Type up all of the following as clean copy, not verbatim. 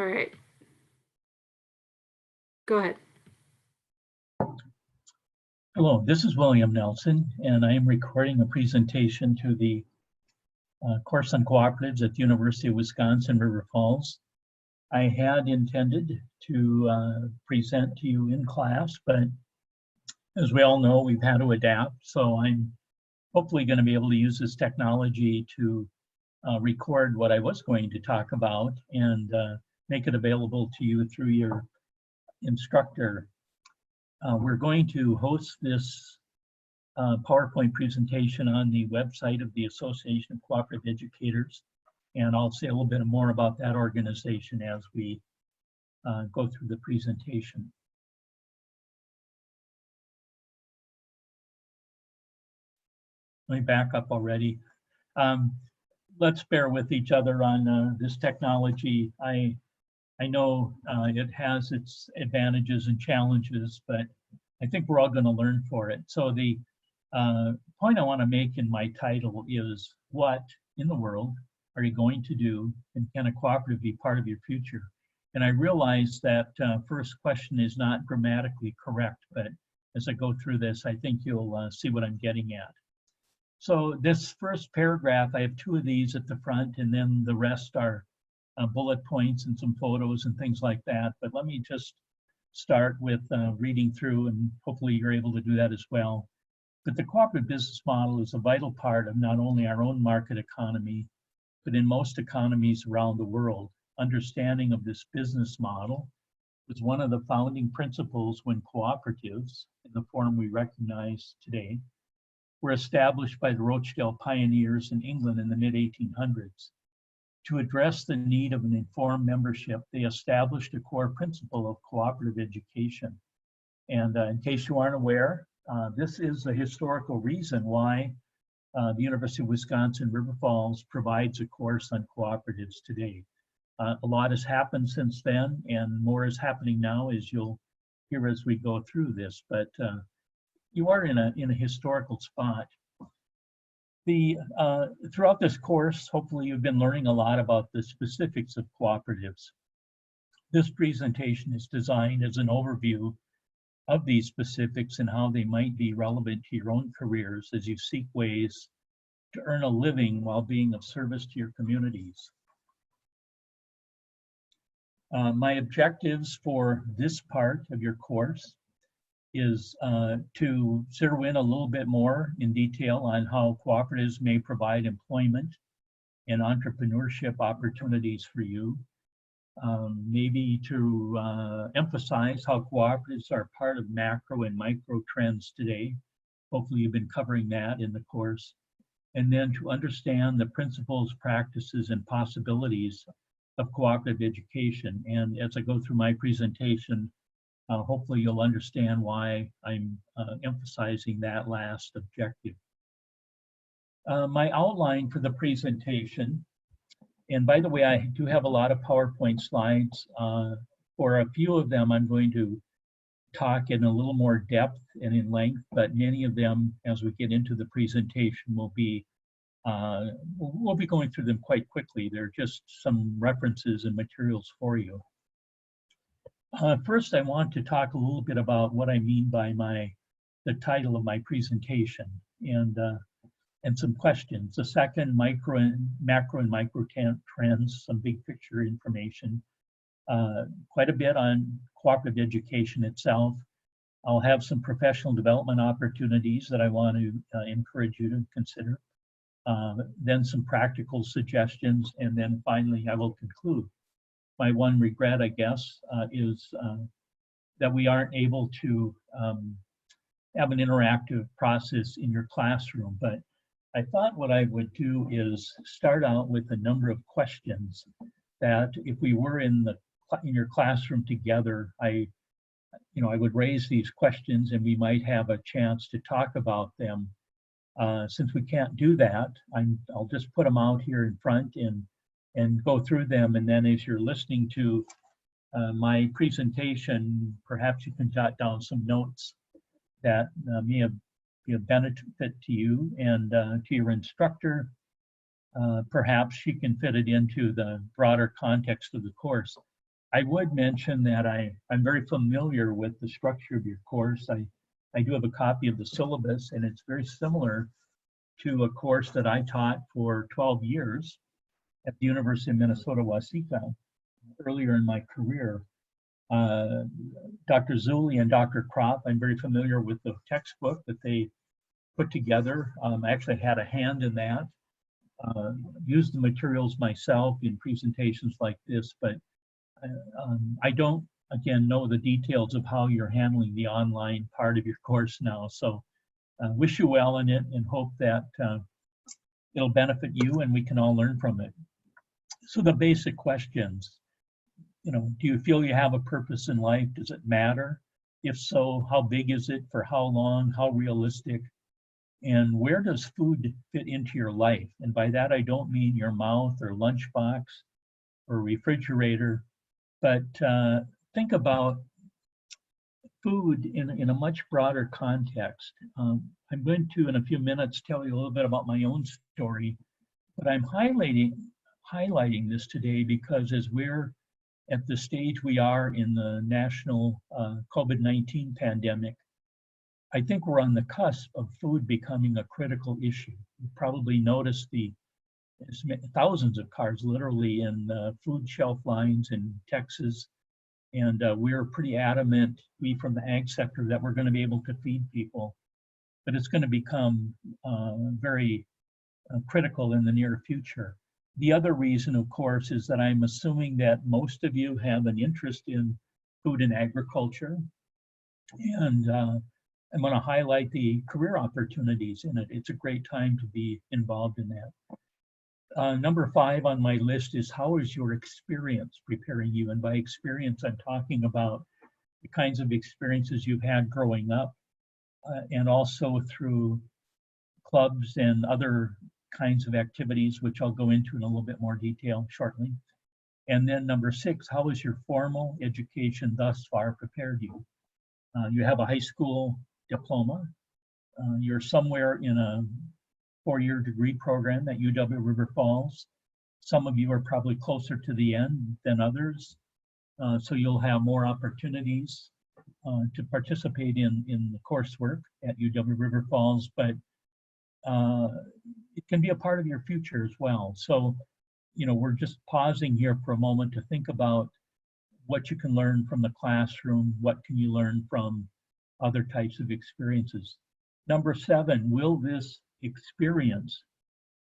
All right. Go ahead. Hello, this is William Nelson, and I am recording a presentation to the course on cooperatives at the University of Wisconsin, River Falls. I had intended to present to you in class, but as we all know, we've had to adapt. So I'm hopefully going to be able to use this technology to record what I was going to talk about and make it available to you through your instructor. We're going to host this PowerPoint presentation on the website of the Association of Cooperative Educators, and I'll say a little bit more about that organization as we go through the presentation. Let me back up already. Let's bear with each other on this technology. I know it has its advantages and challenges, but I think we're all going to learn for it. So the point I want to make in my title is, what in the world are you going to do, and can a cooperative be part of your future? And I realize that first question is not grammatically correct, but as I go through this, I think you'll see what I'm getting at. So this first paragraph, I have two of these at the front, and then the rest are bullet points and some photos and things like that. But let me just start with reading through, and hopefully you're able to do that as well. But the cooperative business model is a vital part of not only our own market economy, but in most economies around the world. Understanding of this business model was one of the founding principles when cooperatives, in the form we recognize today, were established by the Rochdale pioneers in England in the mid-1800s. To address the need of an informed membership, they established a core principle of cooperative education. And in case you aren't aware, this is the historical reason why the University of Wisconsin River Falls provides a course on cooperatives today. A lot has happened since then, and more is happening now, as you'll hear as we go through this. But you are in a historical spot. Throughout this course, hopefully you've been learning a lot about the specifics of cooperatives. This presentation is designed as an overview of these specifics and how they might be relevant to your own careers as you seek ways to earn a living while being of service to your communities. My objectives for this part of your course is to zero in a little bit more in detail on how cooperatives may provide employment and entrepreneurship opportunities for you. Maybe to emphasize how cooperatives are part of macro and micro trends today. Hopefully you've been covering that in the course. And then to understand the principles, practices, and possibilities of cooperative education. And as I go through my presentation, hopefully you'll understand why I'm emphasizing that last objective. My outline for the presentation, and by the way, I do have a lot of PowerPoint slides. For a few of them, I'm going to talk in a little more depth and in length, but many of them, as we get into the presentation, we'll be going through them quite quickly. They're just some references and materials for you. First, I want to talk a little bit about what I mean by the title of my presentation and some questions. The second, macro and micro trends, some big picture information. Quite a bit on cooperative education itself. I'll have some professional development opportunities that I want to encourage you to consider. Then some practical suggestions, and then finally I will conclude. My one regret, I guess, is that we aren't able to have an interactive process in your classroom. But I thought what I would do is start out with a number of questions that, if we were in your classroom together, I would raise these questions and we might have a chance to talk about them. Since we can't do that, I'll just put them out here in front and go through them, and then as you're listening to my presentation, perhaps you can jot down some notes that may be of benefit to you and to your instructor. Perhaps she can fit it into the broader context of the course. I would mention that I'm very familiar with the structure of your course. I do have a copy of the syllabus, and it's very similar to a course that I taught for 12 years at the University of Minnesota, Waseca, earlier in my career. Dr. Zulli and Dr. Kropp, I'm very familiar with the textbook that they put together. I actually had a hand in that. Used the materials myself in presentations like this, but I don't, again, know the details of how you're handling the online part of your course now. So wish you well in it and hope that it'll benefit you and we can all learn from it. So the basic questions, do you feel you have a purpose in life? Does it matter? If so, how big is it? For how long? How realistic? And where does food fit into your life? And by that, I don't mean your mouth or lunchbox or refrigerator, but think about food in a much broader context. I'm going to, in a few minutes, tell you a little bit about my own story, but I'm highlighting this today because as we're at the stage we are in the national COVID-19 pandemic, I think we're on the cusp of food becoming a critical issue. You probably noticed thousands of cars literally in food shelf lines in Texas. And we're pretty adamant, we from the ag sector, that we're going to be able to feed people. But it's going to become very critical in the near future. The other reason, of course, is that I'm assuming that most of you have an interest in food and agriculture. And I'm going to highlight the career opportunities in it. It's a great time to be involved in that. Number 5 on my list is, how is your experience preparing you? And by experience, I'm talking about the kinds of experiences you've had growing up and also through clubs and other kinds of activities, which I'll go into in a little bit more detail shortly. And then number 6, how has your formal education thus far prepared you? You have a high school diploma. You're somewhere in a 4-year degree program at UW River Falls. Some of you are probably closer to the end than others. So you'll have more opportunities to participate in the coursework at UW River Falls, but it can be a part of your future as well. So, we're just pausing here for a moment to think about what you can learn from the classroom, what can you learn from other types of experiences. Number 7, will this experience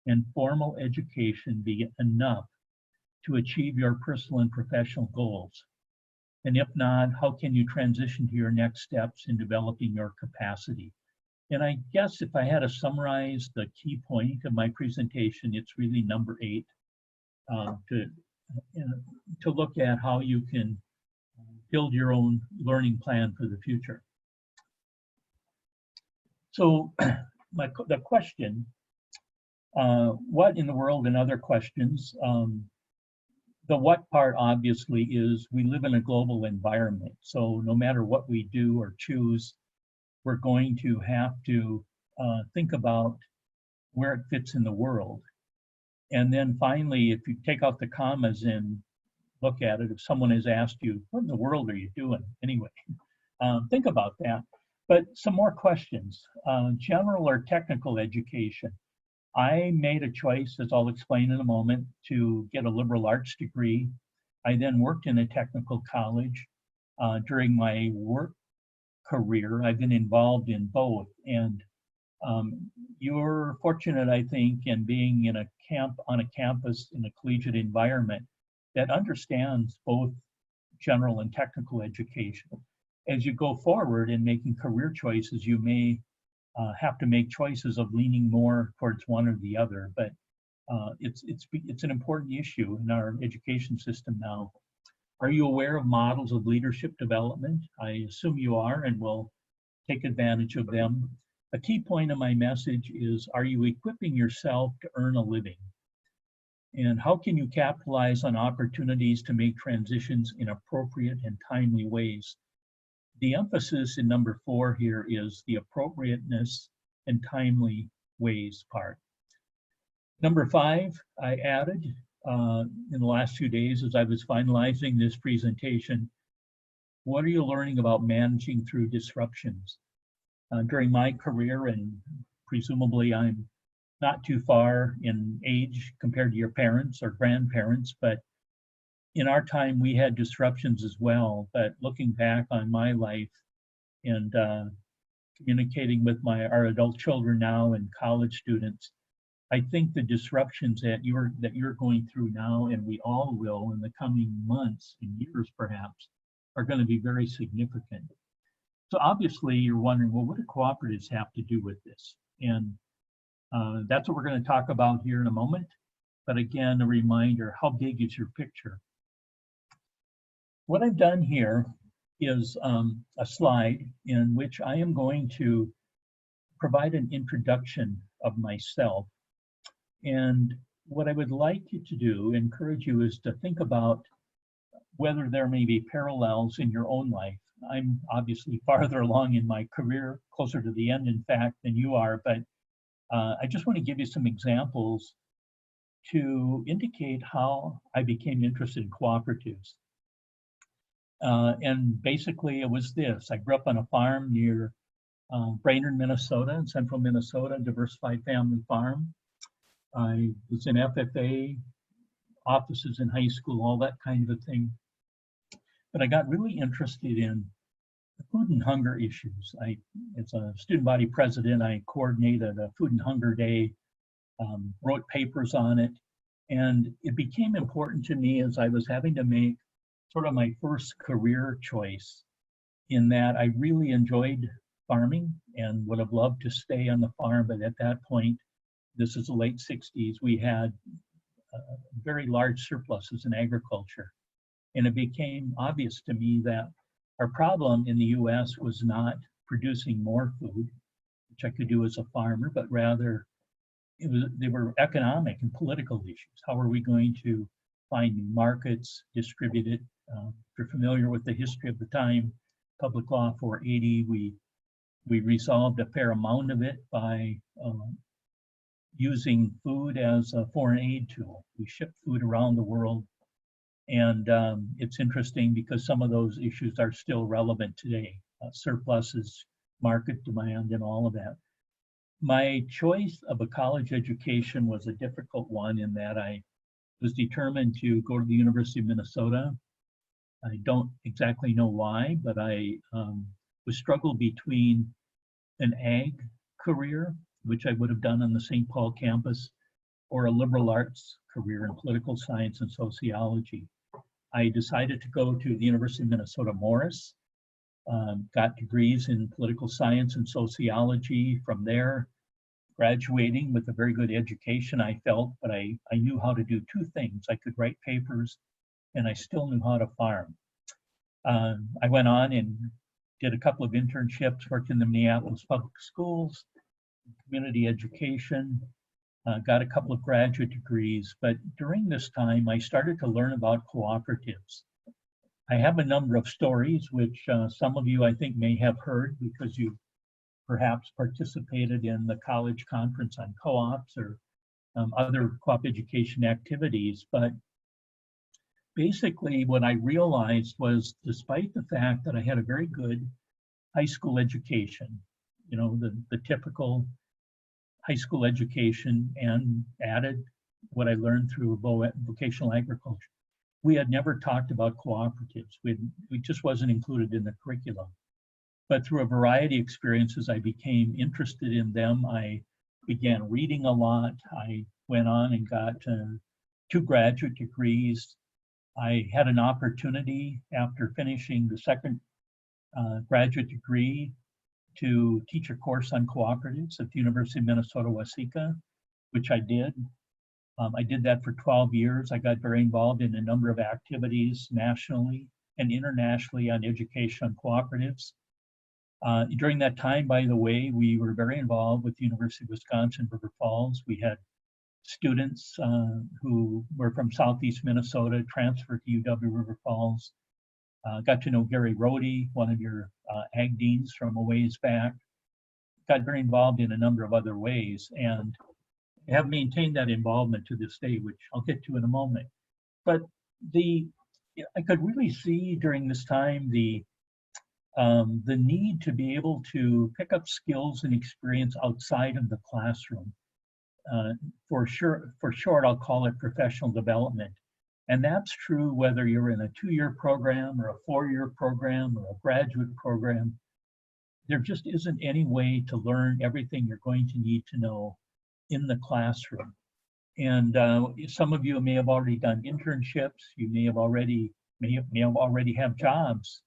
and formal education be enough to achieve your personal and professional goals? And if not, how can you transition to your next steps in developing your capacity? And I guess if I had to summarize the key point of my presentation, it's really number 8, to look at how you can build your own learning plan for the future. So the question, what in the world, and other questions, the what part obviously is we live in a global environment. So no matter what we do or choose, we're going to have to think about where it fits in the world. And then finally, if you take out the commas and look at it, if someone has asked you, what in the world are you doing anyway? Think about that. But some more questions. General or technical education. I made a choice, as I'll explain in a moment, to get a liberal arts degree. I then worked in a technical college. During my work career, I've been involved in both. And you're fortunate, I think, in being in on a campus in a collegiate environment that understands both general and technical education. As you go forward in making career choices, you may have to make choices of leaning more towards one or the other, but it's an important issue in our education system now. Are you aware of models of leadership development? I assume you are, and will take advantage of them. A key point of my message is, are you equipping yourself to earn a living? And how can you capitalize on opportunities to make transitions in appropriate and timely ways? The emphasis in number 4 here is the appropriateness and timely ways part. Number 5, I added, in the last few days as I was finalizing this presentation. What are you learning about managing through disruptions? During my career, and presumably I'm not too far in age compared to your parents or grandparents, but in our time we had disruptions as well. But looking back on my life and communicating with our adult children now and college students, I think the disruptions that you're going through now, and we all will in the coming months and years perhaps, are going to be very significant. So obviously you're wondering, well, what do cooperatives have to do with this? And that's what we're going to talk about here in a moment. But again, a reminder, how big is your picture? What I've done here is a slide in which I am going to provide an introduction of myself. And what I would like you to do, encourage you, is to think about whether there may be parallels in your own life. I'm obviously farther along in my career, closer to the end, in fact, than you are, but I just want to give you some examples to indicate how I became interested in cooperatives. And basically it was this. I grew up on a farm near Brainerd, Minnesota, in central Minnesota, diversified family farm. I was in FFA, offices in high school, all that kind of a thing. But I got really interested in food and hunger issues. As a student body president, I coordinated a food and hunger day, wrote papers on it. And it became important to me as I was having to make sort of my first career choice, in that I really enjoyed farming and would have loved to stay on the farm. But at that point, this is the late 60s, we had very large surpluses in agriculture. And it became obvious to me that our problem in the US was not producing more food, which I could do as a farmer, but rather they were economic and political issues. How are we going to find new markets, distribute it? If you're familiar with the history of the time, Public Law 480, we resolved a fair amount of it by using food as a foreign aid tool. We ship food around the world. And it's interesting because some of those issues are still relevant today. Surpluses, market demand, and all of that. My choice of a college education was a difficult one, in that I was determined to go to the University of Minnesota. I don't exactly know why, but I was struggled between an ag career, which I would have done on the St. Paul campus, or a liberal arts career in political science and sociology. I decided to go to the University of Minnesota Morris, got degrees in political science and sociology from there, graduating with a very good education, I felt, but I knew how to do two things. I could write papers, and I still knew how to farm. I went on and did a couple of internships, worked in the Minneapolis public schools, community education, got a couple of graduate degrees. But during this time, I started to learn about cooperatives. I have a number of stories, which some of you I think may have heard because you perhaps participated in the college conference on co-ops or other co-op education activities. But basically what I realized was, despite the fact that I had a very good high school education, you know, the typical high school education, and added what I learned through vocational agriculture, we had never talked about cooperatives. We just wasn't included in the curriculum. But through a variety of experiences, I became interested in them. I began reading a lot. I went on and got 2 graduate degrees. I had an opportunity after finishing the second graduate degree to teach a course on cooperatives at the University of Minnesota Waseca, which I did. I did that for 12 years. I got very involved in a number of activities nationally and internationally on education on cooperatives. During that time, by the way, we were very involved with the University of Wisconsin, River Falls. We had students who were from Southeast Minnesota transferred to UW River Falls. Got to know Gary Rohde, one of your ag deans from a ways back. Got very involved in a number of other ways. And have maintained that involvement to this day, which I'll get to in a moment. But I could really see during this time the need to be able to pick up skills and experience outside of the classroom. For short, I'll call it professional development. And that's true whether you're in a 2-year program or a 4-year program or a graduate program. There just isn't any way to learn everything you're going to need to know in the classroom. And some of you may have already done internships. You may have already have jobs.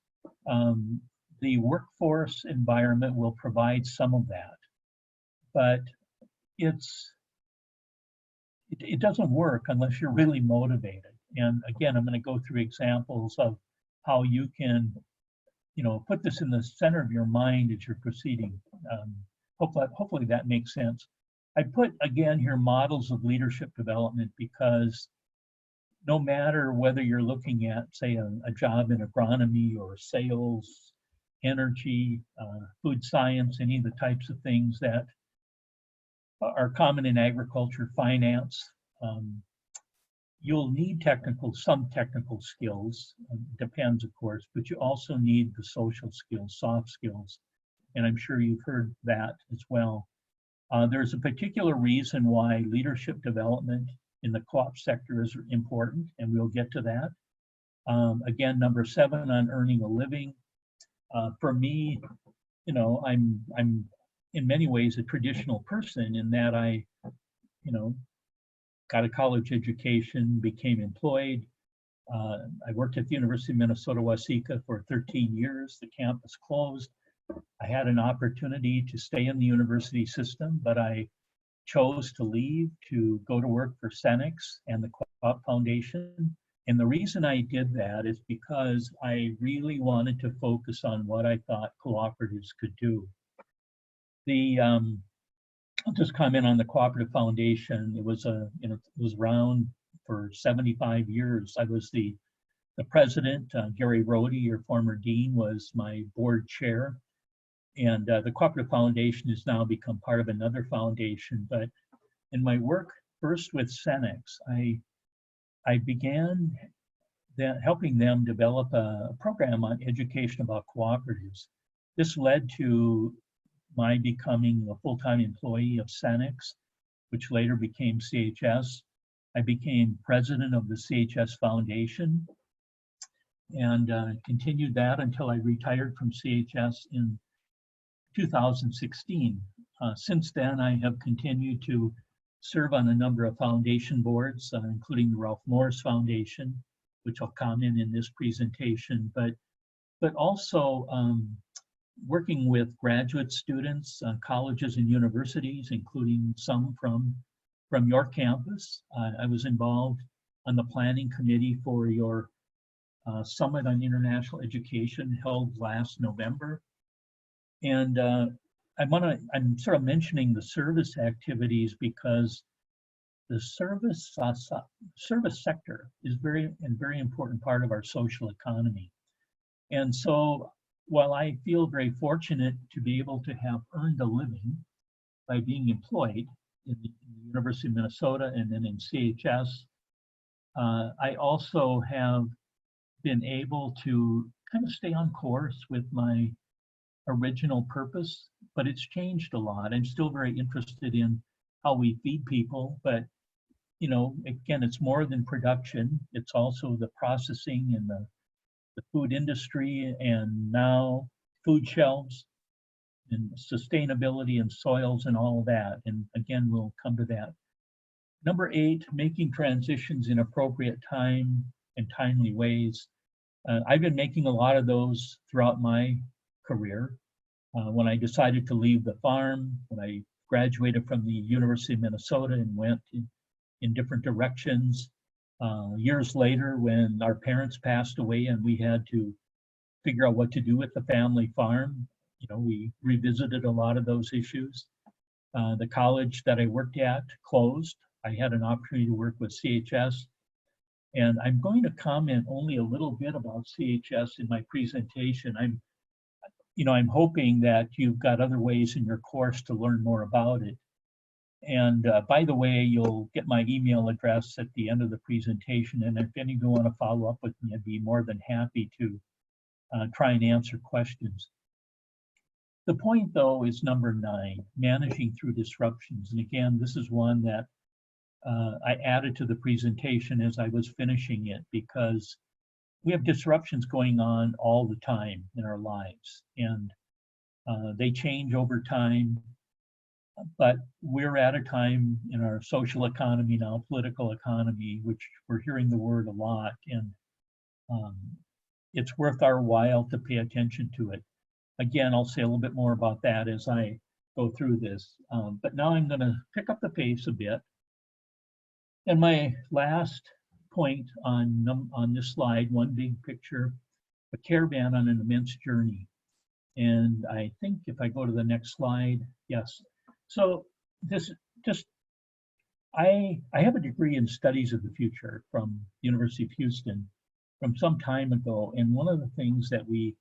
The workforce environment will provide some of that, but it doesn't work unless you're really motivated. And again, I'm going to go through examples of how you can, put this in the center of your mind as you're proceeding. Hopefully that makes sense. I put again here models of leadership development because no matter whether you're looking at, say, a job in agronomy or sales, energy, food science, any of the types of things that are common in agriculture, finance, you'll need some technical skills, depends of course, but you also need the social skills, soft skills. And I'm sure you've heard that as well. There's a particular reason why leadership development in the co-op sector is important, and we'll get to that. Again, number 7 on earning a living. For me, I'm in many ways a traditional person in that I, got a college education, became employed. I worked at the University of Minnesota Waseca for 13 years. The campus closed. I had an opportunity to stay in the university system, but I chose to leave to go to work for Cenex and the Co-op Foundation. And the reason I did that is because I really wanted to focus on what I thought cooperatives could do. I'll just comment on the Cooperative Foundation. It was it was around for 75 years. I was the president. Gary Rohde, your former dean, was my board chair. And the Cooperative Foundation has now become part of another foundation. But in my work first with Cenex, I began helping them develop a program on education about cooperatives. This led to my becoming a full-time employee of Cenex, which later became CHS. I became president of the CHS Foundation and continued that until I retired from CHS in 2016. Since then, I have continued to serve on a number of foundation boards, including the Ralph Morris Foundation, which I'll comment in this presentation, but also working with graduate students, colleges and universities, including some from your campus. I was involved on the planning committee for your Summit on International Education held last November. And I'm sort of mentioning the service activities because the service sector is very important part of our social economy. And so while I feel very fortunate to be able to have earned a living by being employed in the University of Minnesota and then in CHS, I also have been able to kind of stay on course with my original purpose, but it's changed a lot. I'm still very interested in how we feed people, but again, it's more than production. It's also the processing and the food industry, and now food shelves and sustainability and soils and all of that. And again, we'll come to that. Number 8, making transitions in appropriate time and timely ways. I've been making a lot of those throughout my career. When I decided to leave the farm, when I graduated from the University of Minnesota and went in different directions. Years later, when our parents passed away and we had to figure out what to do with the family farm, we revisited a lot of those issues. The college that I worked at closed. I had an opportunity to work with CHS. And I'm going to comment only a little bit about CHS in my presentation. I'm hoping that you've got other ways in your course to learn more about it. And by the way, you'll get my email address at the end of the presentation. And if any of you want to follow up with me, I'd be more than happy to try and answer questions. The point, though, is number 9, managing through disruptions. And again, this is one that I added to the presentation as I was finishing it, because we have disruptions going on all the time in our lives, and they change over time. But we're at a time in our social economy now, political economy, which we're hearing the word a lot, and it's worth our while to pay attention to it. Again, I'll say a little bit more about that as I go through this. But now I'm going to pick up the pace a bit. And my last point on this slide, one big picture, a caravan on an immense journey. And I think if I go to the next slide, yes. So this just, I have a degree in studies of the future from the University of Houston from some time ago. And one of the things that we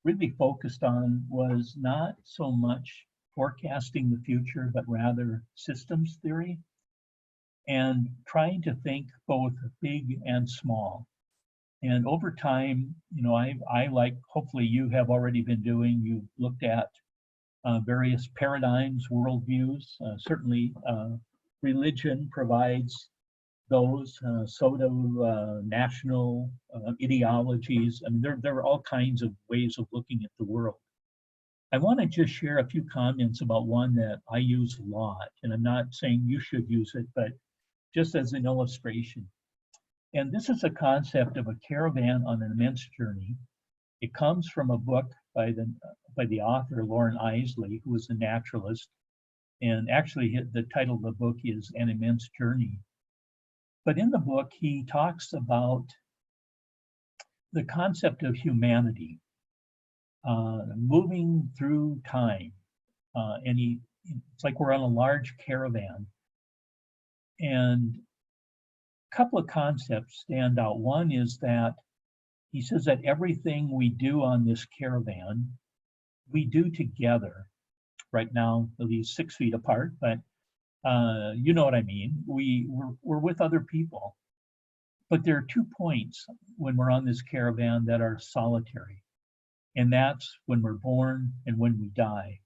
really focused on was not so much forecasting the future, but rather systems theory, and trying to think both big and small. And over time, you know, I like, hopefully you have already been doing, you've looked at various paradigms, worldviews. Certainly religion provides those, so do national ideologies. I mean, there are all kinds of ways of looking at the world. I want to just share a few comments about one that I use a lot, and I'm not saying you should use it, but just as an illustration. And this is a concept of a caravan on an immense journey. It comes from a book by the author, Loren Eiseley, who is a naturalist. And actually the title of the book is An Immense Journey. But in the book, he talks about the concept of humanity, moving through time. And it's like we're on a large caravan. And a couple of concepts stand out. One is that he says that everything we do on this caravan, we do together. Right now, at least 6 feet apart, but you know what I mean. We're with other people. But there are 2 points when we're on this caravan that are solitary. And that's when we're born and when we die.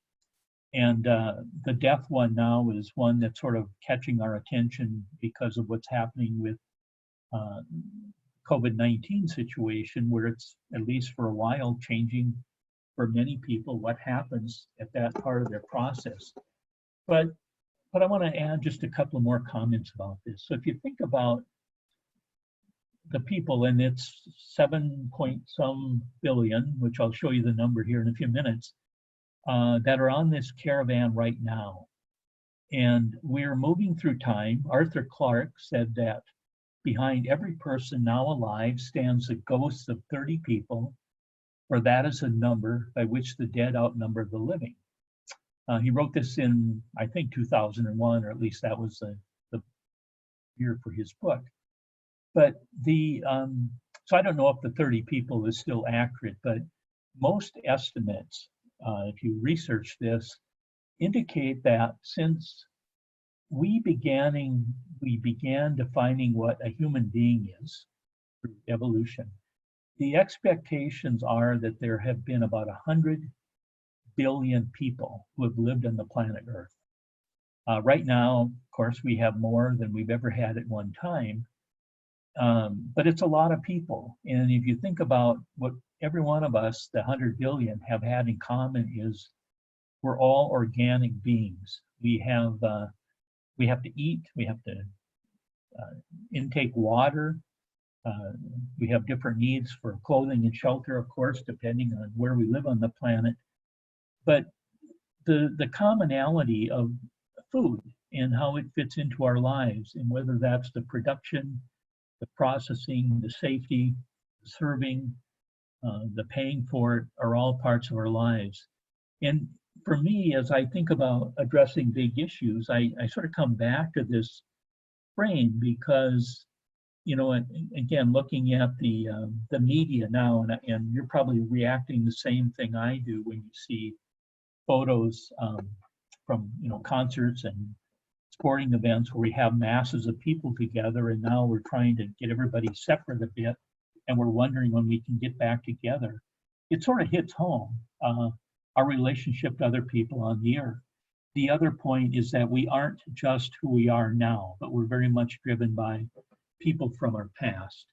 And the death one now is one that's sort of catching our attention because of what's happening with COVID-19 situation, where it's, at least for a while, changing for many people what happens at that part of their process. But I want to add just a couple of more comments about this. So if you think about the people, and it's 7-point-some billion, which I'll show you the number here in a few minutes, that are on this caravan right now. And we're moving through time. Arthur Clarke said that behind every person now alive stands the ghosts of 30 people, for that is a number by which the dead outnumber the living. He wrote this in, I think, 2001, or at least that was the year for his book. But so I don't know if the 30 people is still accurate, but most estimates, if you research this, indicate that since we began defining what a human being is through evolution, the expectations are that there have been about 100 billion people who have lived on the planet Earth. Right now, of course, we have more than we've ever had at one time, but it's a lot of people. And if you think about what every one of us, the 100 billion, have had in common is we're all organic beings. We have to eat, we have to intake water, we have different needs for clothing and shelter, of course, depending on where we live on the planet. But the commonality of food and how it fits into our lives, and whether that's the production, the processing, the safety, the serving, the paying for it, are all parts of our lives. And for me, as I think about addressing big issues, I sort of come back to this frame because, you know, again, looking at the media now, and you're probably reacting the same thing I do when you see photos from, you know, concerts and sporting events where we have masses of people together, and now we're trying to get everybody separate a bit, and we're wondering when we can get back together. It sort of hits home, our relationship to other people on the earth. The other point is that we aren't just who we are now, but we're very much driven by people from our past.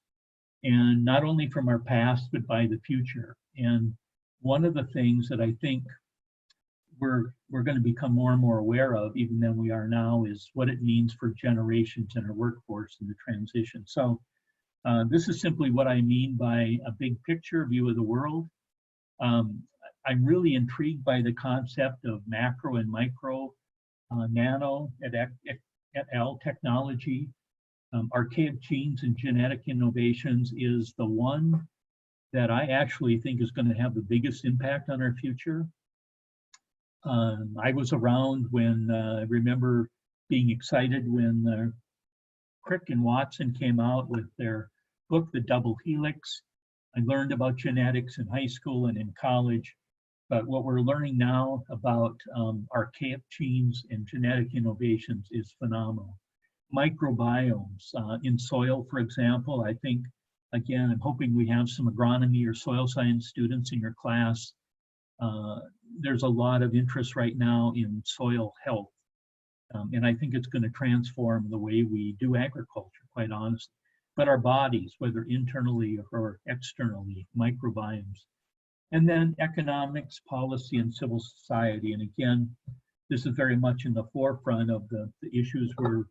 And not only from our past, but by the future. And one of the things that I think we're going to become more and more aware of, even than we are now, is what it means for generations in our workforce and the transition. So this is simply what I mean by a big picture view of the world. I'm really intrigued by the concept of macro and micro, nano, et al. Technology. Archaic genes and genetic innovations is the one that I actually think is going to have the biggest impact on our future. I was around when I remember being excited when Crick and Watson came out with their book, The Double Helix. I learned about genetics in high school and in college, but what we're learning now about archaic genes and genetic innovations is phenomenal. Microbiomes in soil, for example, I think, again, I'm hoping we have some agronomy or soil science students in your class. There's a lot of interest right now in soil health, and I think it's going to transform the way we do agriculture, quite honestly. But our bodies, whether internally or externally, microbiomes. And then economics, policy, and civil society. And again, this is very much in the forefront of the issues we're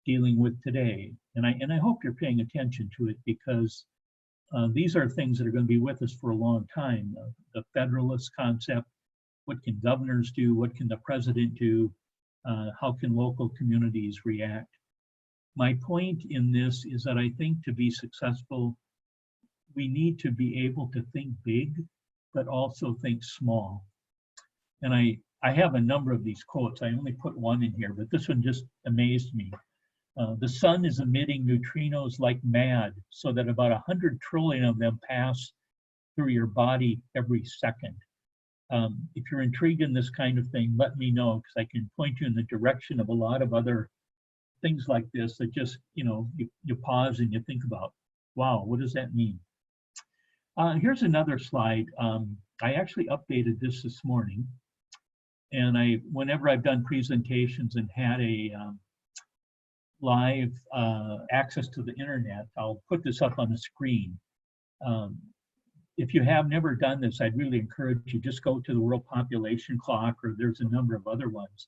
dealing with today. And I hope you're paying attention to it, because these are things that are going to be with us for a long time. The federalist concept, what can governors do? What can the president do? How can local communities react? My point in this is that I think to be successful, we need to be able to think big, but also think small. And I have a number of these quotes. I only put one in here, but this one just amazed me. The sun is emitting neutrinos like mad, so that about 100 trillion of them pass through your body every second. If you're intrigued in this kind of thing, let me know, because I can point you in the direction of a lot of other things like this that just, you pause and you think about, wow, what does that mean? Here's another slide. I actually updated this morning, and whenever I've done presentations and had a live access to the internet, I'll put this up on the screen. If you have never done this, I'd really encourage you, just go to the World Population Clock, or there's a number of other ones.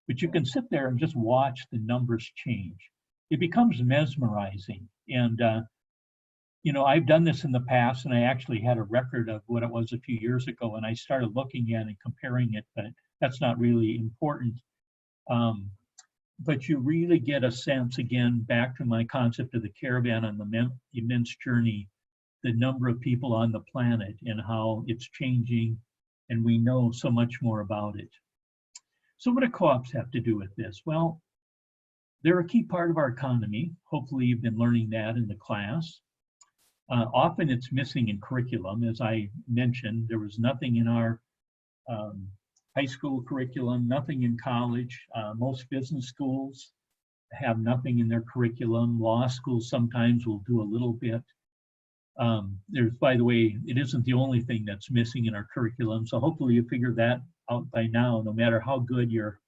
But you can sit there and just watch the numbers change. It becomes mesmerizing. And, I've done this in the past, and I actually had a record of what it was a few years ago, and I started looking at it and comparing it, but that's not really important. But you really get a sense, again, back to my concept of the caravan on the immense journey, the number of people on the planet and how it's changing, and we know so much more about it. So what do co-ops have to do with this? Well, they're a key part of our economy. Hopefully you've been learning that in the class. Often it's missing in curriculum. As I mentioned, there was nothing in our high school curriculum, nothing in college. Most business schools have nothing in their curriculum. Law schools sometimes will do a little bit. There's, by the way, it isn't the only thing that's missing in our curriculum. So hopefully you figure that out by now, no matter how good your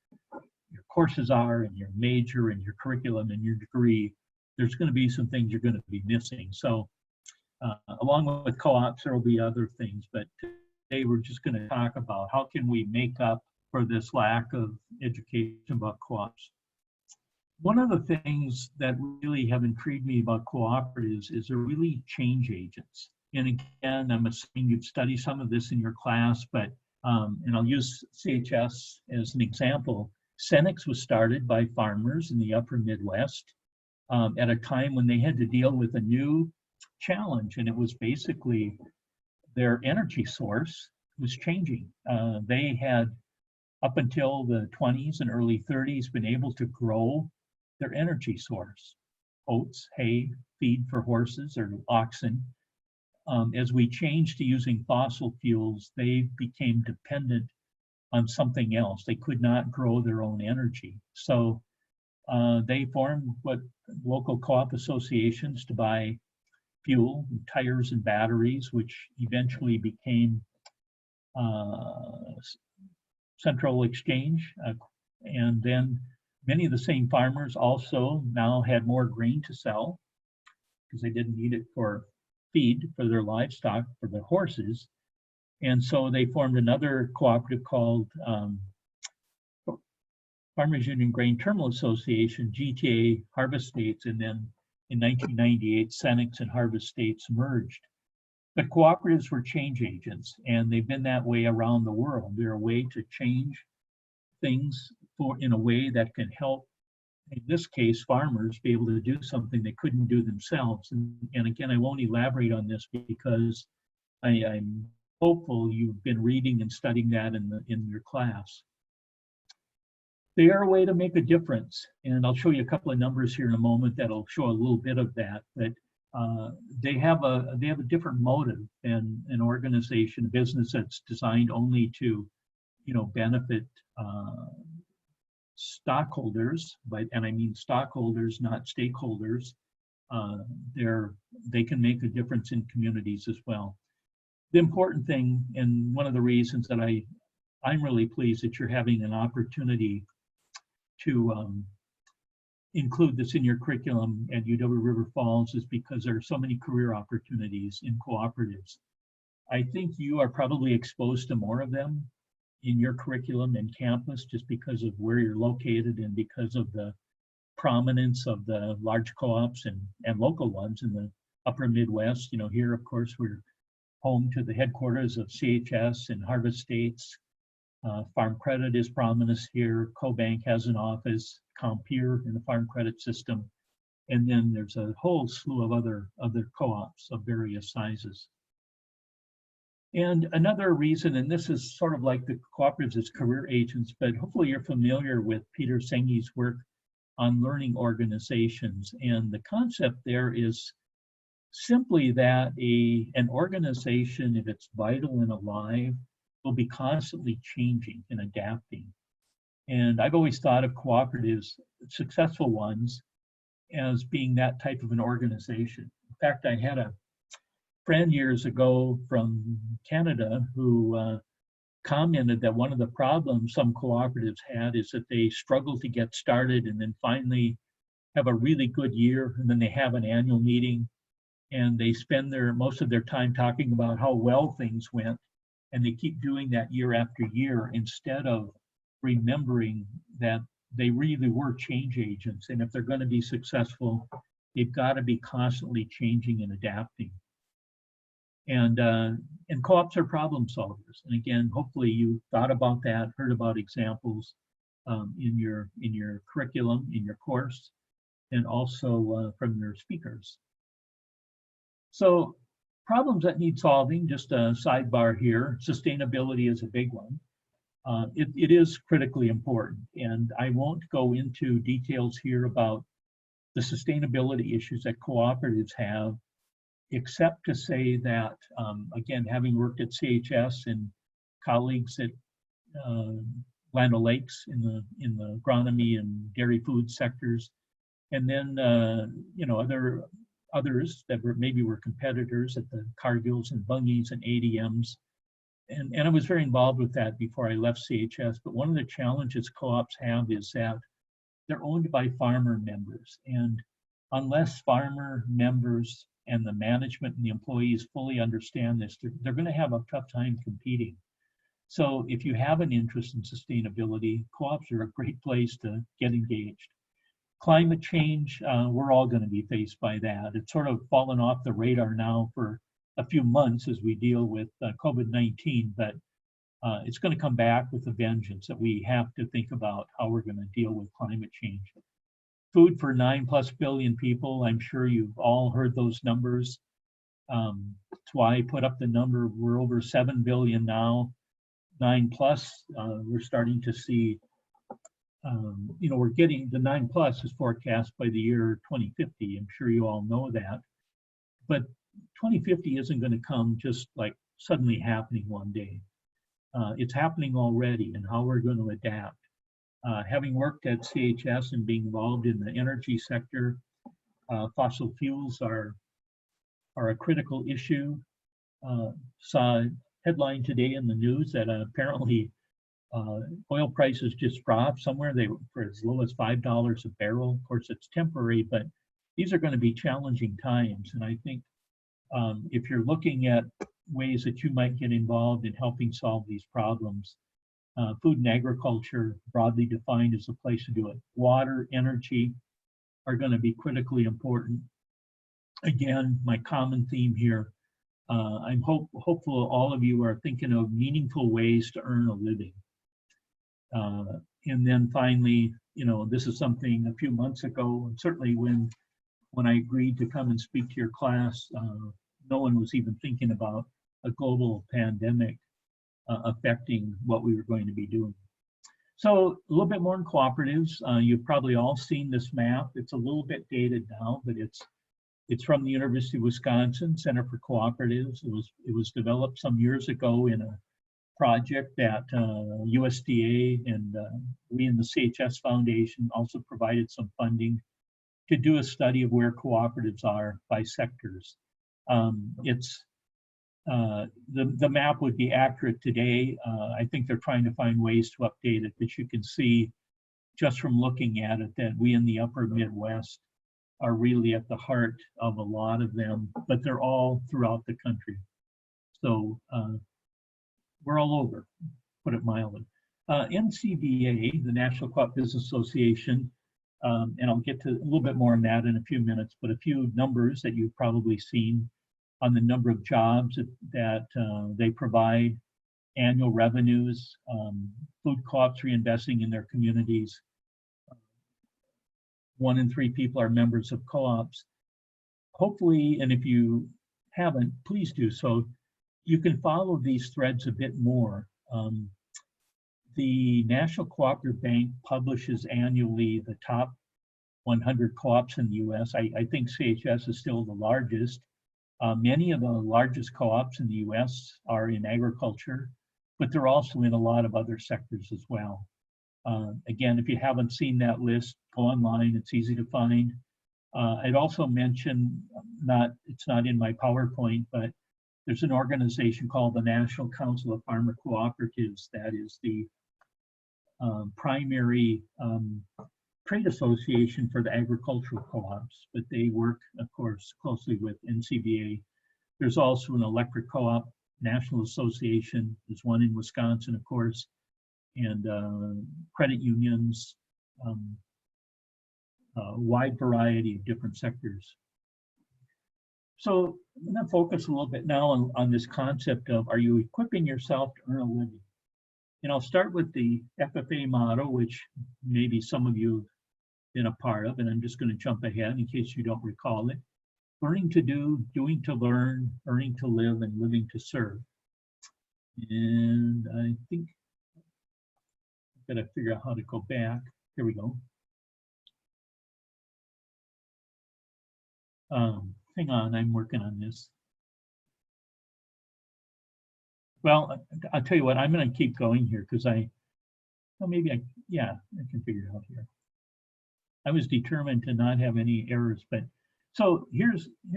courses are and your major and your curriculum and your degree, there's going to be some things you're going to be missing. So along with co-ops, there will be other things, but today we're just going to talk about how can we make up for this lack of education about co-ops. One of the things that really have intrigued me about cooperatives is they're really change agents. And again, I'm assuming you've studied some of this in your class, but and I'll use CHS as an example. Cenex was started by farmers in the upper Midwest at a time when they had to deal with a new challenge, and it was basically their energy source was changing. They had, up until the 20s and early 30s, been able to grow their energy source, oats, hay, feed for horses or oxen. As we changed to using fossil fuels, they became dependent on something else. They could not grow their own energy. So They formed what local co-op associations to buy fuel, tires, and batteries, which eventually became Central Exchange. And then many of the same farmers also now had more grain to sell because they didn't need it for feed for their livestock, for their horses. And so they formed another cooperative called Farmers Union Grain Terminal Association, GTA Harvest States, and then in 1998, Cenex and Harvest States merged. But cooperatives were change agents, and they've been that way around the world. They're a way to change things in a way that can help, in this case, farmers be able to do something they couldn't do themselves. And again, I won't elaborate on this because I'm hopeful you've been reading and studying that in your class. They are a way to make a difference, and I'll show you a couple of numbers here in a moment that'll show a little bit of that. But they have a different motive than an organization, a business that's designed only to, benefit stockholders, and I mean stockholders, not stakeholders. They can make a difference in communities as well. The important thing, and one of the reasons that I'm really pleased that you're having an opportunity to include this in your curriculum at UW River Falls is because there are so many career opportunities in cooperatives. I think you are probably exposed to more of them in your curriculum and campus just because of where you're located and because of the prominence of the large co-ops and local ones in the upper Midwest. Here, of course, we're home to the headquarters of CHS and Harvest States. Farm Credit is prominent here. CoBank has an office, Compeer in the Farm Credit system. And then there's a whole slew of other co-ops of various sizes. And another reason, and this is sort of like the cooperatives as career agents, but hopefully you're familiar with Peter Senge's work on learning organizations. And the concept there is simply that an organization, if it's vital and alive, will be constantly changing and adapting. And I've always thought of cooperatives, successful ones, as being that type of an organization. In fact, I had a friend years ago from Canada who commented that one of the problems some cooperatives had is that they struggle to get started and then finally have a really good year, and then they have an annual meeting and they spend most of their time talking about how well things went, and they keep doing that year after year instead of remembering that they really were change agents, and if they're going to be successful, they've got to be constantly changing and adapting. And co-ops are problem solvers. And again, hopefully you thought about that, heard about examples in your curriculum, in your course, and also from your speakers. So problems that need solving, just a sidebar here, sustainability is a big one. It is critically important, and I won't go into details here about the sustainability issues that cooperatives have, except to say that, again, having worked at CHS and colleagues at Land O'Lakes in the agronomy and dairy food sectors, and then others that were competitors at the Cargills and Bunge's and ADMs. And I was very involved with that before I left CHS. But one of the challenges co-ops have is that they're owned by farmer members. And unless farmer members and the management and the employees fully understand this, they're going to have a tough time competing. So if you have an interest in sustainability, co-ops are a great place to get engaged. Climate change, we're all going to be faced by that. It's sort of fallen off the radar now for a few months as we deal with COVID-19, but it's going to come back with a vengeance that we have to think about how we're going to deal with climate change. Food for 9+ billion people, I'm sure you've all heard those numbers. That's why I put up the number. We're over 7 billion now, 9+. We're starting to see, we're getting the 9+ is forecast by the year 2050. I'm sure you all know that. But 2050 isn't going to come just like suddenly happening one day. It's happening already, and how we're going to adapt. Having worked at CHS and being involved in the energy sector, fossil fuels are a critical issue. Saw a headline today in the news that apparently oil prices just dropped somewhere. They were for as low as $5 a barrel. Of course, it's temporary, but these are going to be challenging times. And I think if you're looking at ways that you might get involved in helping solve these problems, food and agriculture, broadly defined, is a place to do it. Water, energy are going to be critically important. Again, my common theme here, I'm hopeful all of you are thinking of meaningful ways to earn a living. And then finally, you know, this is something a few months ago, and certainly when I agreed to come and speak to your class, no one was even thinking about a global pandemic affecting what we were going to be doing. So a little bit more in cooperatives. You've probably all seen this map. It's a little bit dated now, but it's from the University of Wisconsin Center for Cooperatives. It was developed some years ago in a project that USDA and we in the CHS Foundation also provided some funding to do a study of where cooperatives are by sectors. The map would be accurate today. I think they're trying to find ways to update it, but you can see just from looking at it that we in the upper Midwest are really at the heart of a lot of them, but they're all throughout the country. So we're all over, put it mildly. NCBA, the National Co-op Business Association, and I'll get to a little bit more on that in a few minutes, but a few numbers that you've probably seen on the number of jobs that they provide, annual revenues, food co-ops reinvesting in their communities. 1 in 3 people are members of co-ops. Hopefully, and if you haven't, please do so. You can follow these threads a bit more. The National Cooperative Bank publishes annually the top 100 co-ops in the US. I think CHS is still the largest. Many of the largest co-ops in the US are in agriculture, but they're also in a lot of other sectors as well. Again, if you haven't seen that list, go online, it's easy to find. I'd also mention, it's not in my PowerPoint, but there's an organization called the National Council of Farmer Cooperatives that is the primary trade association for the agricultural co-ops, but they work, of course, closely with NCBA. There's also an electric co-op national association. There's one in Wisconsin, of course, and credit unions, a wide variety of different sectors. So I'm going to focus a little bit now on this concept of, are you equipping yourself to earn a living? And I'll start with the FFA motto, which maybe some of you have been a part of, and I'm just going to jump ahead in case you don't recall it. Learning to do, doing to learn, earning to live, and living to serve. And I think I've got to figure out how to go back. Here we go. Hang on, I'm working on this. Well, I'll tell you what, I'm going to keep going here because I can figure it out here. I was determined to not have any errors, but so here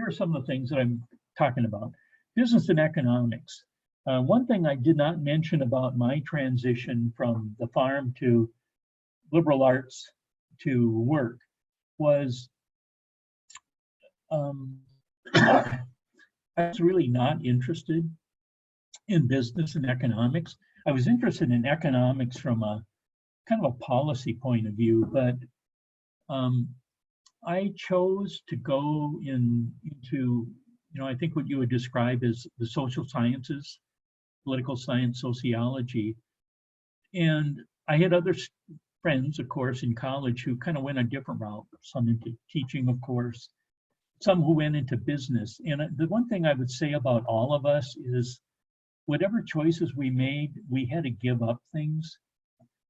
are some of the things that I'm talking about. Business and economics. One thing I did not mention about my transition from the farm to liberal arts to work was I was really not interested in business and economics. I was interested in economics from a kind of a policy point of view, but I chose to go into, I think what you would describe as the social sciences, political science, sociology. And I had other friends, of course, in college who kind of went a different route, some into teaching, of course, some who went into business. And the one thing I would say about all of us is whatever choices we made, we had to give up things.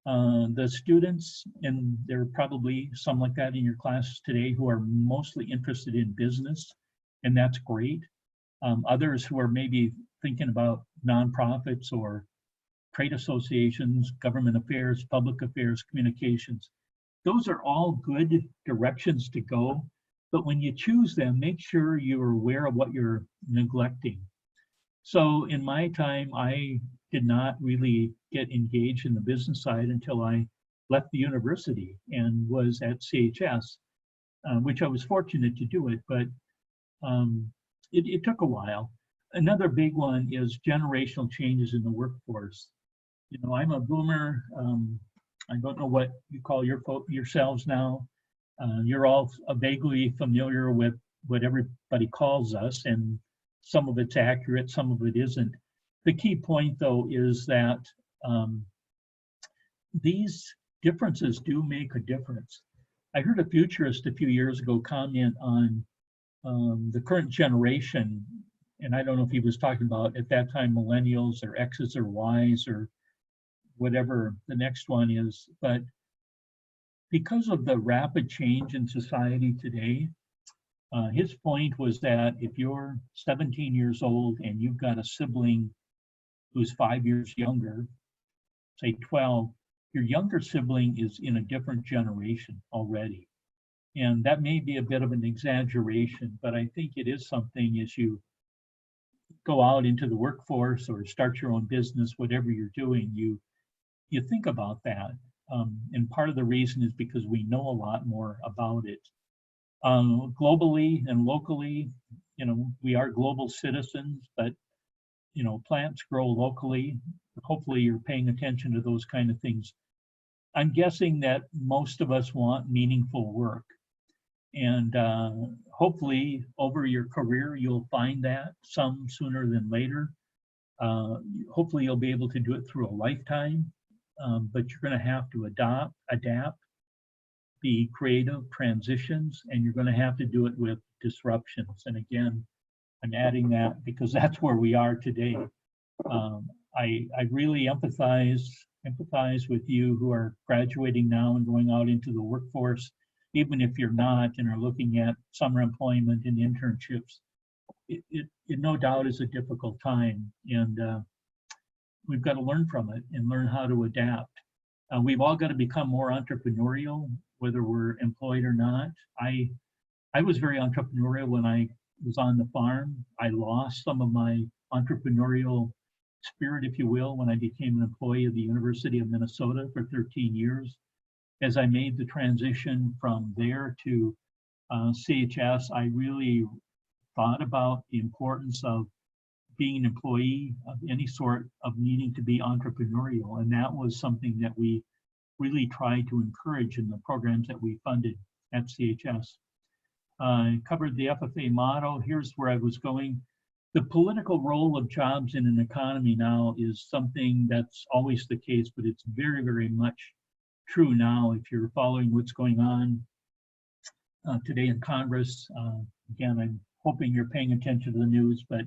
The students, and there are probably some like that in your classes today, who are mostly interested in business, and that's great. Others who are maybe thinking about nonprofits or trade associations, government affairs, public affairs, communications. Those are all good directions to go, but when you choose them, make sure you're aware of what you're neglecting. So in my time, I did not really get engaged in the business side until I left the university and was at CHS, which I was fortunate to do it, but it took a while. Another big one is generational changes in the workforce. You know, I'm a boomer. I don't know what you call yourselves now. You're all vaguely familiar with what everybody calls us, and some of it's accurate, some of it isn't. The key point, though, is that these differences do make a difference. I heard a futurist a few years ago comment on the current generation, and I don't know if he was talking about at that time millennials or X's or Y's or whatever the next one is, but because of the rapid change in society today, his point was that if you're 17 years old and you've got a sibling who's 5 years younger, say 12, your younger sibling is in a different generation already. And that may be a bit of an exaggeration, but I think it is something as you go out into the workforce or start your own business, whatever you're doing, you think about that. And part of the reason is because we know a lot more about it. Globally and locally, you know, we are global citizens, but, you know, plants grow locally. Hopefully you're paying attention to those kind of things. I'm guessing that most of us want meaningful work. And hopefully over your career, you'll find that some sooner than later. Hopefully you'll be able to do it through a lifetime, but you're going to have to adapt, be creative, transitions, and you're going to have to do it with disruptions. And again, I'm adding that because that's where we are today. I really empathize with you who are graduating now and going out into the workforce, even if you're not and are looking at summer employment and internships. It no doubt is a difficult time, and we've got to learn from it and learn how to adapt. We've all got to become more entrepreneurial, whether we're employed or not. I was very entrepreneurial when I was on the farm. I lost some of my entrepreneurial spirit, if you will, when I became an employee of the University of Minnesota for 13 years. As I made the transition from there to CHS, I really thought about the importance of being an employee of any sort, of needing to be entrepreneurial. And that was something that we really tried to encourage in the programs that we funded at CHS. I covered the FFA motto. Here's where I was going. The political role of jobs in an economy now is something that's always the case, but it's very, very much true now if you're following what's going on today in Congress. Again, I'm hoping you're paying attention to the news, but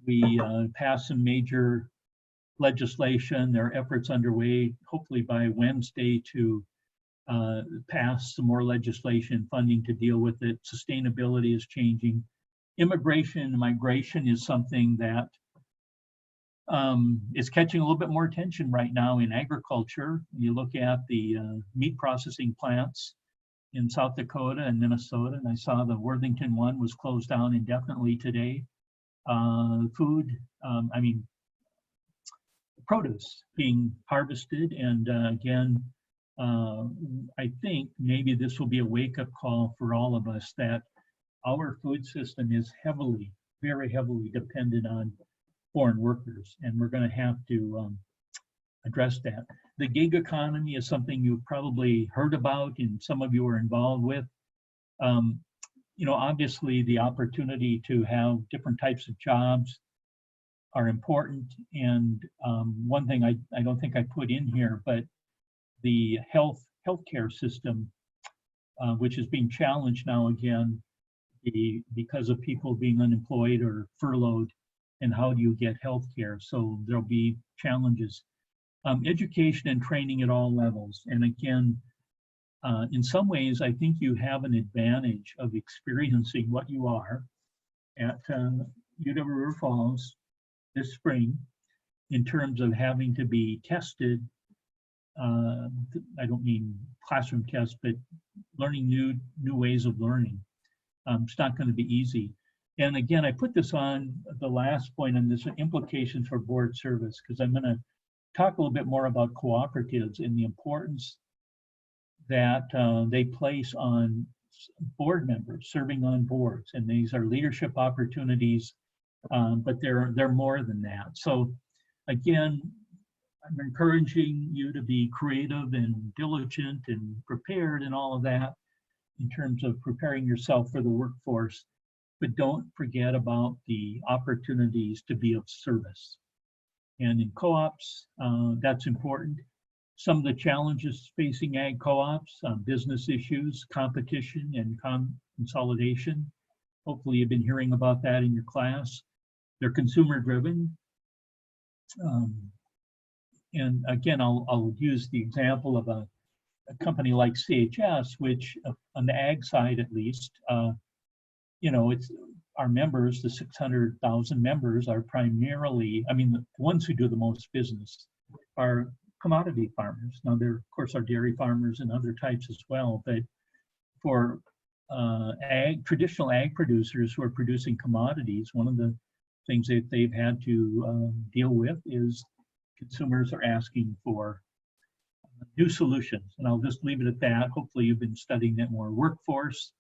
we passed some major legislation. There are efforts underway, hopefully by Wednesday, to pass some more legislation funding to deal with it. Sustainability is changing. Immigration and migration is something that is catching a little bit more attention right now in agriculture. You look at the meat processing plants in South Dakota and Minnesota, and I saw the Worthington one was closed down indefinitely today. Produce being harvested, and again, I think maybe this will be a wake-up call for all of us that our food system is heavily, very heavily dependent on foreign workers, and we're going to have to address that. The gig economy is something you've probably heard about and some of you are involved with. You know, obviously the opportunity to have different types of jobs are important, and one thing I don't think I put in here, but the healthcare system, which is being challenged now again because of people being unemployed or furloughed, and how do you get health care? So there'll be challenges. Education and training at all levels. And again, in some ways, I think you have an advantage of experiencing what you are at UW River Falls this spring. in terms of having to be tested. I don't mean classroom tests, but learning new ways of learning. It's not going to be easy. And again, I put this on the last point on this implications for board service, because I'm going to talk a little bit more about cooperatives and the importance that they place on board members serving on boards. And these are leadership opportunities, but they're more than that. So again, I'm encouraging you to be creative and diligent and prepared and all of that in terms of preparing yourself for the workforce, but don't forget about the opportunities to be of service. And in co-ops, that's important. Some of the challenges facing ag co-ops, business issues, competition, and consolidation. Hopefully you've been hearing about that in your class. They're consumer driven. And again, I'll use the example of a company like CHS, which on the ag side at least, it's our members, the 600,000 members are primarily, the ones who do the most business are commodity farmers. Now there, of course, are dairy farmers and other types as well, but for traditional ag producers who are producing commodities, one of the things that they've had to deal with is consumers are asking for new solutions. And I'll just leave it at that. Hopefully you've been studying that more. Workforce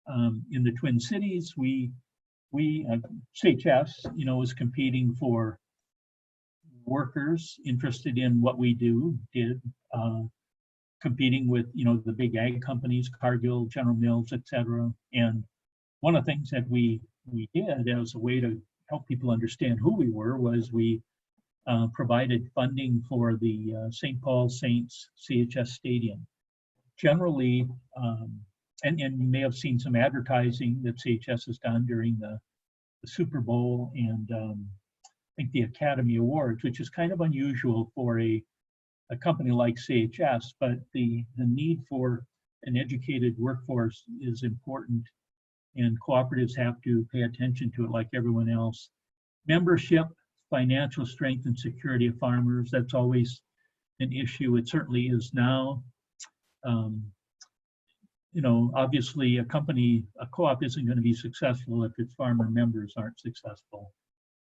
in the Twin Cities, we CHS, is competing for workers interested in what we did, competing with, the big ag companies, Cargill, General Mills, etc. And one of the things that we did as a way to help people understand who we were was we provided funding for the St. Paul Saints CHS Stadium. Generally, and you may have seen some advertising that CHS has done during the Super Bowl and I think the Academy Awards, which is kind of unusual for a company like CHS, but the need for an educated workforce is important, and cooperatives have to pay attention to it like everyone else. Membership, financial strength and security of farmers, that's always an issue. It certainly is now. Obviously a co-op isn't going to be successful if its farmer members aren't successful.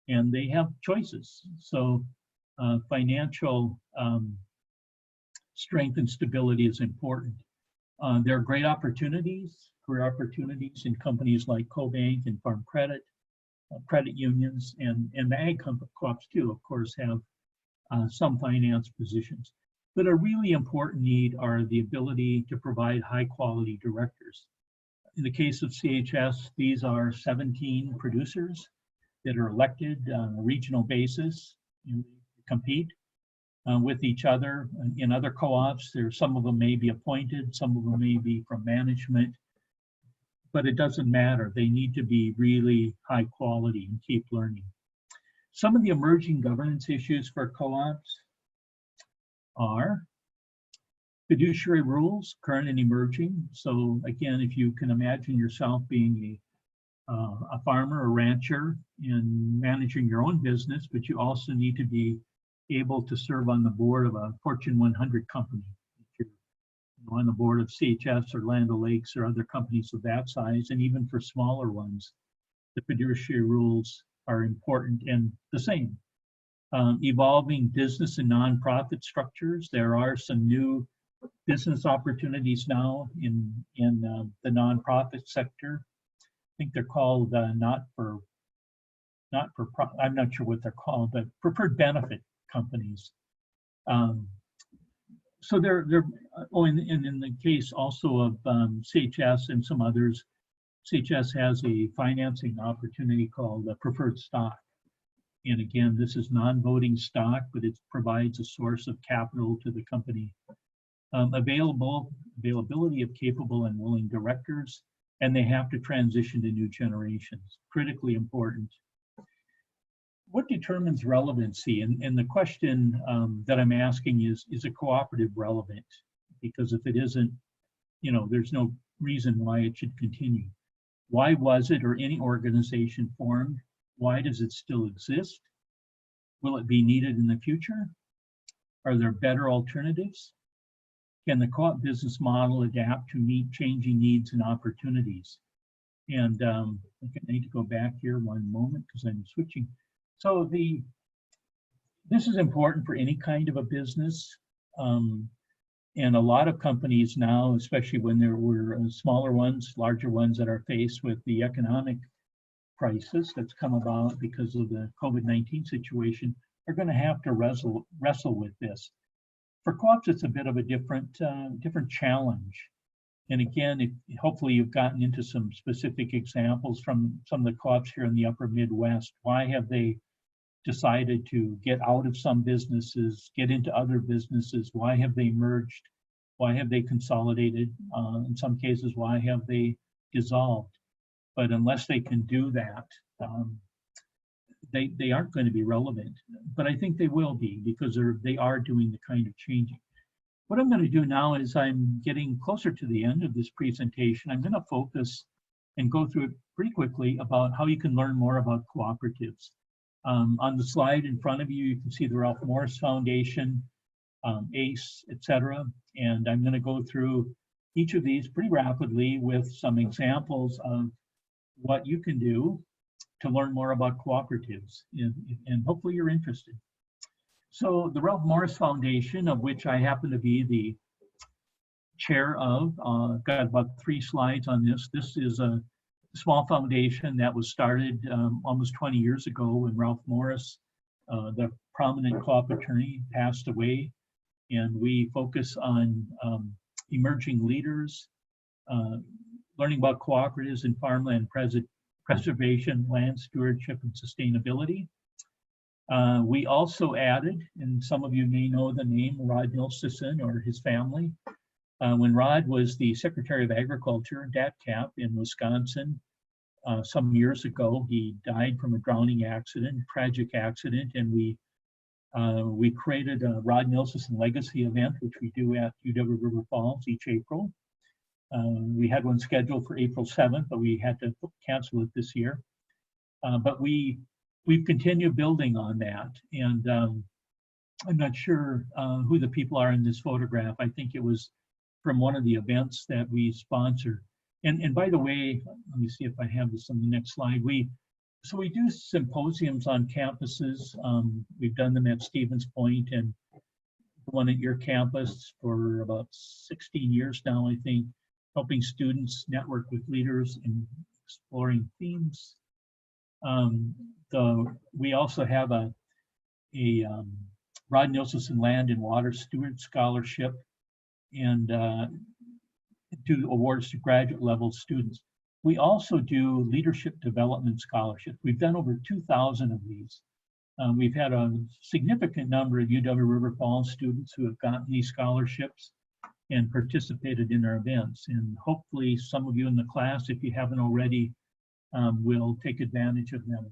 And they have choices. So financial strength and stability is important. There are great opportunities, career opportunities in companies like CoBank and Farm Credit, credit unions, and the ag co-ops too, of course, have some finance positions. But a really important need are the ability to provide high quality directors. In the case of CHS, these are 17 producers that are elected on a regional basis and compete with each other. In other co-ops, some of them may be appointed, some of them may be from management, but it doesn't matter. They need to be really high quality and keep learning. Some of the emerging governance issues for co-ops are fiduciary rules, current and emerging. So again, if you can imagine yourself being a farmer or rancher and managing your own business, but you also need to be able to serve on the board of a Fortune 100 company. If you're on the board of CHS or Land O'Lakes or other companies of that size, and even for smaller ones, the fiduciary rules are important and the same. Evolving business and nonprofit structures. There are some new business opportunities now in the nonprofit sector. I think they're called I'm not sure what they're called, but preferred benefit companies. So they're in the case also of CHS and some others, CHS has a financing opportunity called preferred stock. And again, this is non-voting stock, but it provides a source of capital to the company. Availability of capable and willing directors, and they have to transition to new generations. Critically important. What determines relevancy? And the question that I'm asking is a cooperative relevant? Because if it isn't, there's no reason why it should continue. Why was it or any organization formed? Why does it still exist? Will it be needed in the future? Are there better alternatives? Can the co-op business model adapt to meet changing needs and opportunities? And I need to go back here one moment because I'm switching. So this is important for any kind of a business. And a lot of companies now, especially when there were smaller ones, larger ones that are faced with the economic crisis that's come about because of the COVID-19 situation, are going to have to wrestle with this. For co-ops, it's a bit of a different challenge. And again, hopefully you've gotten into some specific examples from some of the co-ops here in the upper Midwest. Why have they decided to get out of some businesses, get into other businesses? Why have they merged? Why have they consolidated? In some cases, why have they dissolved? But unless they can do that, they aren't going to be relevant. But I think they will be, because they are doing the kind of changing. What I'm going to do now is I'm getting closer to the end of this presentation. I'm going to focus and go through it pretty quickly about how you can learn more about cooperatives. On the slide in front of you, you can see the Ralph Morris Foundation, ACE, etc. And I'm going to go through each of these pretty rapidly with some examples of what you can do to learn more about cooperatives, and hopefully you're interested. So the Ralph Morris Foundation, of which I happen to be the chair of, got about 3 slides on this. This is a small foundation that was started almost 20 years ago when Ralph Morris, the prominent co-op attorney, passed away. And we focus on emerging leaders, learning about cooperatives in farmland preservation, land stewardship, and sustainability. We also added, and some of you may know the name Rod Nilsson or his family. When Rod was the Secretary of Agriculture, DATCAP, in Wisconsin, some years ago, he died from a drowning accident, tragic accident, and we created a Rod Nilsson Legacy event, which we do at UW River Falls each April. We had one scheduled for April 7th, but we had to cancel it this year. But we've continued building on that. And I'm not sure who the people are in this photograph. I think it was from one of the events that we sponsored. And by the way, let me see if I have this on the next slide. So we do symposiums on campuses. We've done them at Stevens Point and one at your campus for about 16 years now, I think, helping students network with leaders and exploring themes. We also have a Rod Nilsson Land and Water Steward Scholarship, and do awards to graduate level students. We also do leadership development scholarships. We've done over 2,000 of these. We've had a significant number of UW River Falls students who have gotten these scholarships and participated in our events. And hopefully some of you in the class, if you haven't already, will take advantage of them.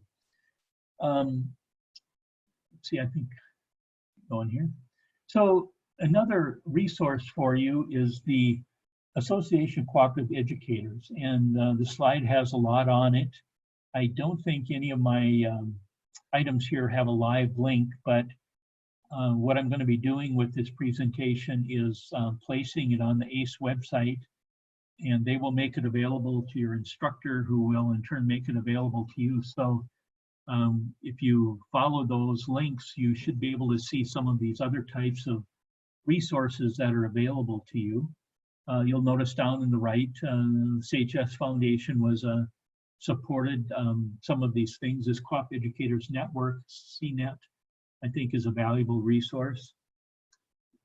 Let's see, I think, going here. So another resource for you is the Association of Cooperative Educators, and the slide has a lot on it. I don't think any of my items here have a live link, but what I'm going to be doing with this presentation is placing it on the ACE website, and they will make it available to your instructor, who will in turn make it available to you. So if you follow those links, you should be able to see some of these other types of resources that are available to you. You'll notice down in the right, CHS Foundation was supported some of these things. This Co-op Educators Network, CNET, I think is a valuable resource.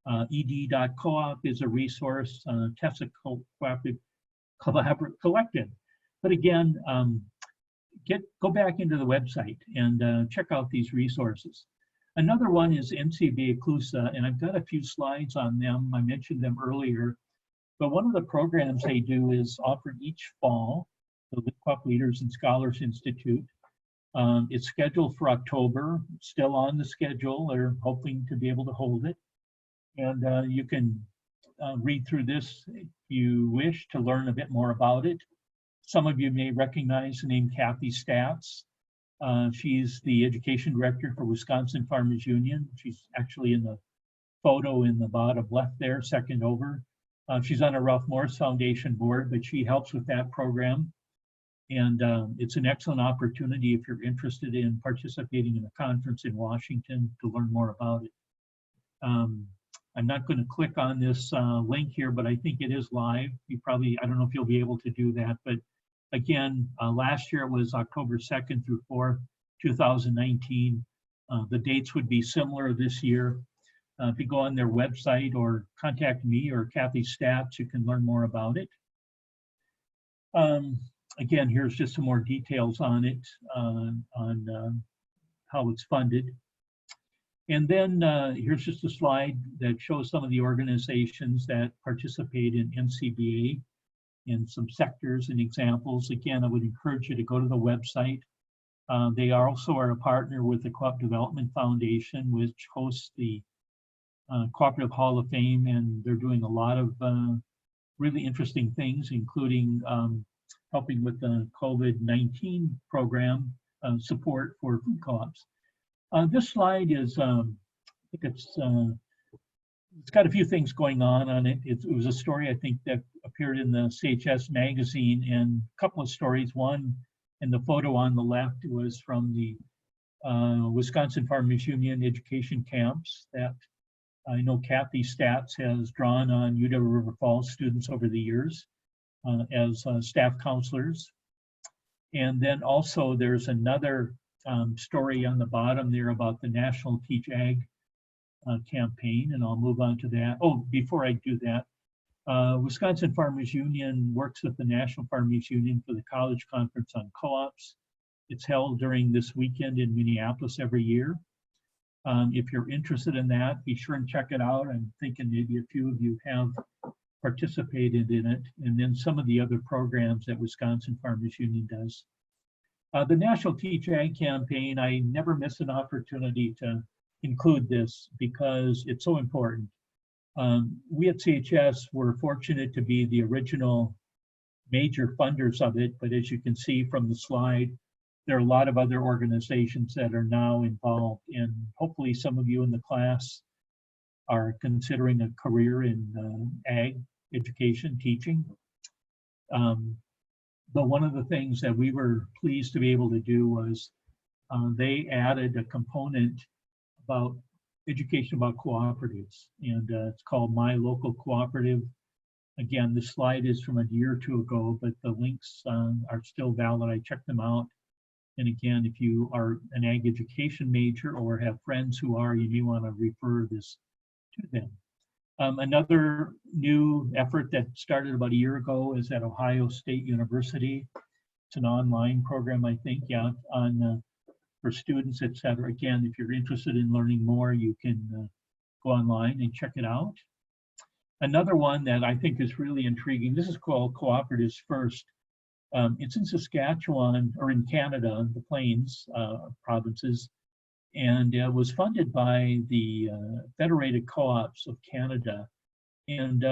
ed.coop is a resource, TESA Cooperative Collective. But again, go back into the website and check out these resources. Another one is NCBA CLUSA, and I've got a few slides on them. I mentioned them earlier, but one of the programs they do is offered each fall, the Co-op Leaders and Scholars Institute. It's scheduled for October, still on the schedule. They're hoping to be able to hold it. And you can read through this if you wish to learn a bit more about it. Some of you may recognize the name Kathy Statz. She's the education director for Wisconsin Farmers Union. She's actually in the photo in the bottom left there, second over. She's on a Ralph Morris Foundation board, but she helps with that program. And it's an excellent opportunity if you're interested in participating in a conference in Washington to learn more about it. I'm not going to click on this link here, but I think it is live. You probably, I don't know if you'll be able to do that, but again, last year it was October 2nd through 4th, 2019. The dates would be similar this year. If you go on their website or contact me or Kathy Stats, you can learn more about it. Again, here's just some more details on it, on how it's funded. And then here's just a slide that shows some of the organizations that participate in NCBA in some sectors and examples. Again, I would encourage you to go to the website. They also are a partner with the Co-op Development Foundation, which hosts the Cooperative Hall of Fame, and they're doing a lot of really interesting things, including helping with the COVID-19 program support for food co-ops. This slide is, I think it's got a few things going on it. It was a story, I think, that appeared in the CHS magazine, and a couple of stories. One, in the photo on the left, was from the Wisconsin Farmers Union education camps that I know Kathy Stats has drawn on UW River Falls students over the years as staff counselors. And then also there's another story on the bottom there about the National Teach Ag campaign, and I'll move on to that. Oh, before I do that, Wisconsin Farmers Union works with the National Farmers Union for the College Conference on Co-ops. It's held during this weekend in Minneapolis every year. If you're interested in that, be sure and check it out. I'm thinking maybe a few of you have participated in it, and then some of the other programs that Wisconsin Farmers Union does. The National Teach Ag campaign, I never miss an opportunity to include this because it's so important. We at CHS were fortunate to be the original major funders of it, but as you can see from the slide, there are a lot of other organizations that are now involved, and hopefully some of you in the class are considering a career in ag education, teaching. But one of the things that we were pleased to be able to do was they added a component about education about cooperatives, and it's called My Local Cooperative. Again, this slide is from a year or two ago, but the links are still valid. I checked them out. And again, if you are an ag education major or have friends who are, you may want to refer this to them. Another new effort that started about a year ago is at Ohio State University. It's an online program, I think, yeah, on for students, et cetera. Again, if you're interested in learning more, you can go online and check it out. Another one that I think is really intriguing, this is called Cooperatives First. It's in Saskatchewan, or in Canada, the Plains provinces, and it was funded by the Federated Co-ops of Canada. And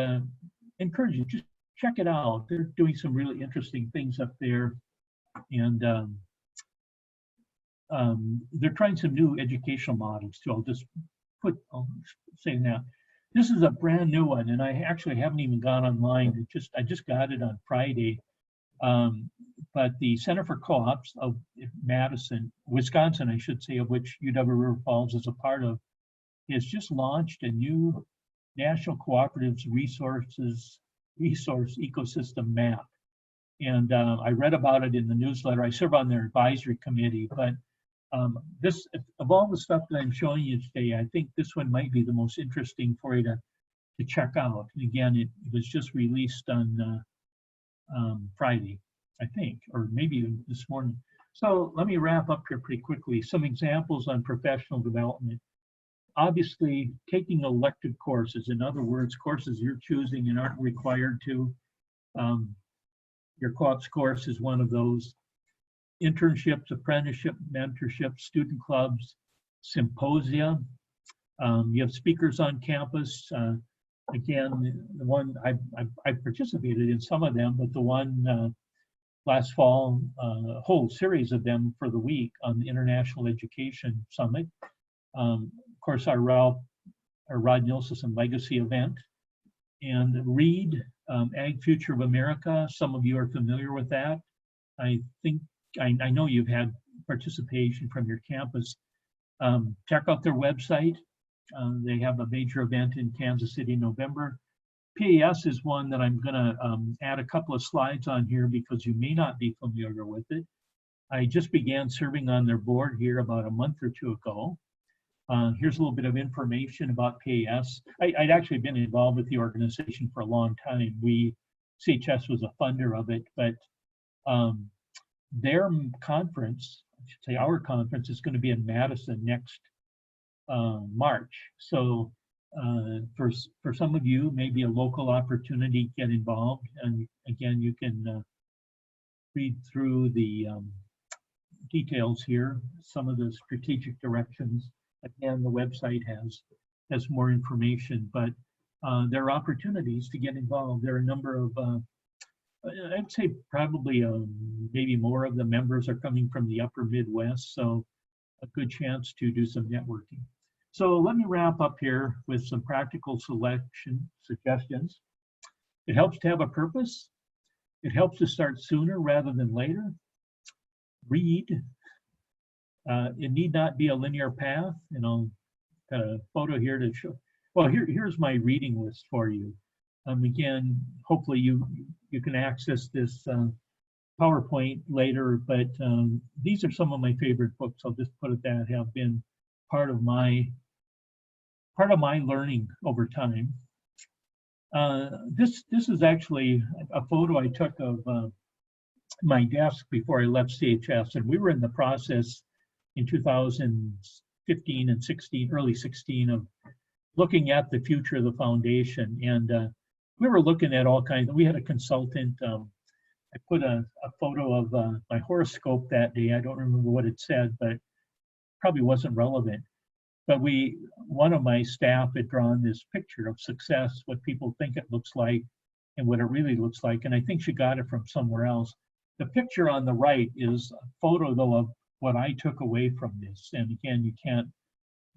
encourage you, just check it out. They're doing some really interesting things up there, and they're trying some new educational models too. I'll say that. This is a brand new one, and I actually haven't even gone online. I just got it on Friday. But the Center for Co-ops of Madison, Wisconsin, I should say, of which UW River Falls is a part of, has just launched a new National Cooperatives Resource Ecosystem Map. And I read about it in the newsletter. I serve on their advisory committee, but this, of all the stuff that I'm showing you today, I think this one might be the most interesting for you to check out. And again, it was just released on Friday, I think, or maybe even this morning. So let me wrap up here pretty quickly. Some examples on professional development. Obviously, taking elected courses, in other words, courses you're choosing and aren't required to. Your co-ops course is one of those. Internships, apprenticeship, mentorship, student clubs, symposia. You have speakers on campus. Again, the one I participated in some of them, but the one last fall, a whole series of them for the week on the International Education Summit. Of course, our Rod Nilsson Legacy event, and READ, Ag Future of America. Some of you are familiar with that. I know you've had participation from your campus. Check out their website. They have a major event in Kansas City in November. PAS is one that I'm going to add a couple of slides on here because you may not be familiar with it. I just began serving on their board here about a month or two ago. Here's a little bit of information about PAS. I'd actually been involved with the organization for a long time. CHS was a funder of it, but their conference, I should say our conference, is going to be in Madison next March. So for some of you, maybe a local opportunity, get involved. And again, you can read through the details here, some of the strategic directions. Again, the website has more information, but there are opportunities to get involved. There are a number of, I'd say probably maybe more of the members are coming from the upper Midwest, so a good chance to do some networking. So let me wrap up here with some practical suggestions. It helps to have a purpose. It helps to start sooner rather than later. Read. It need not be a linear path. You know, got a photo here to show. Well, here's my reading list for you. Again, hopefully you can access this PowerPoint later, but these are some of my favorite books. I'll just put it that have been part of my learning over time. This is actually a photo I took of my desk before I left CHS, and we were in the process in 2015 and 16, early 16, of looking at the future of the foundation. And we were looking at all kinds. We had a consultant. I put a photo of my horoscope that day. I don't remember what it said, but probably wasn't relevant. But one of my staff had drawn this picture of success, what people think it looks like and what it really looks like. And I think she got it from somewhere else. The picture on the right is a photo, though, of what I took away from this. And again, you can't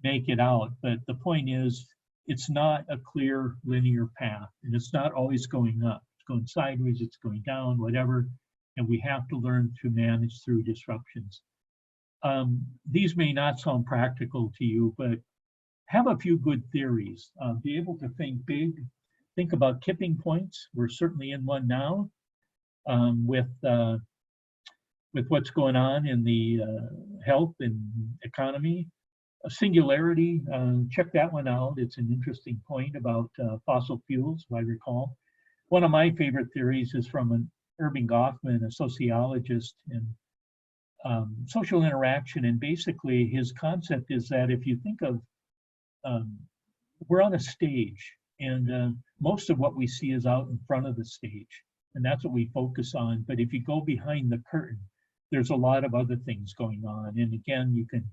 make it out, but the point is, it's not a clear linear path, and it's not always going up. It's going sideways, it's going down, whatever, and we have to learn to manage through disruptions. These may not sound practical to you, but have a few good theories. Be able to think big. Think about tipping points. We're certainly in one now with what's going on in the health and economy. A singularity, check that one out. It's an interesting point about fossil fuels, if I recall. One of my favorite theories is from Erving Goffman, a sociologist in social interaction. And basically his concept is that if you think of, we're on a stage, and most of what we see is out in front of the stage, and that's what we focus on. But if you go behind the curtain, there's a lot of other things going on. And again, you can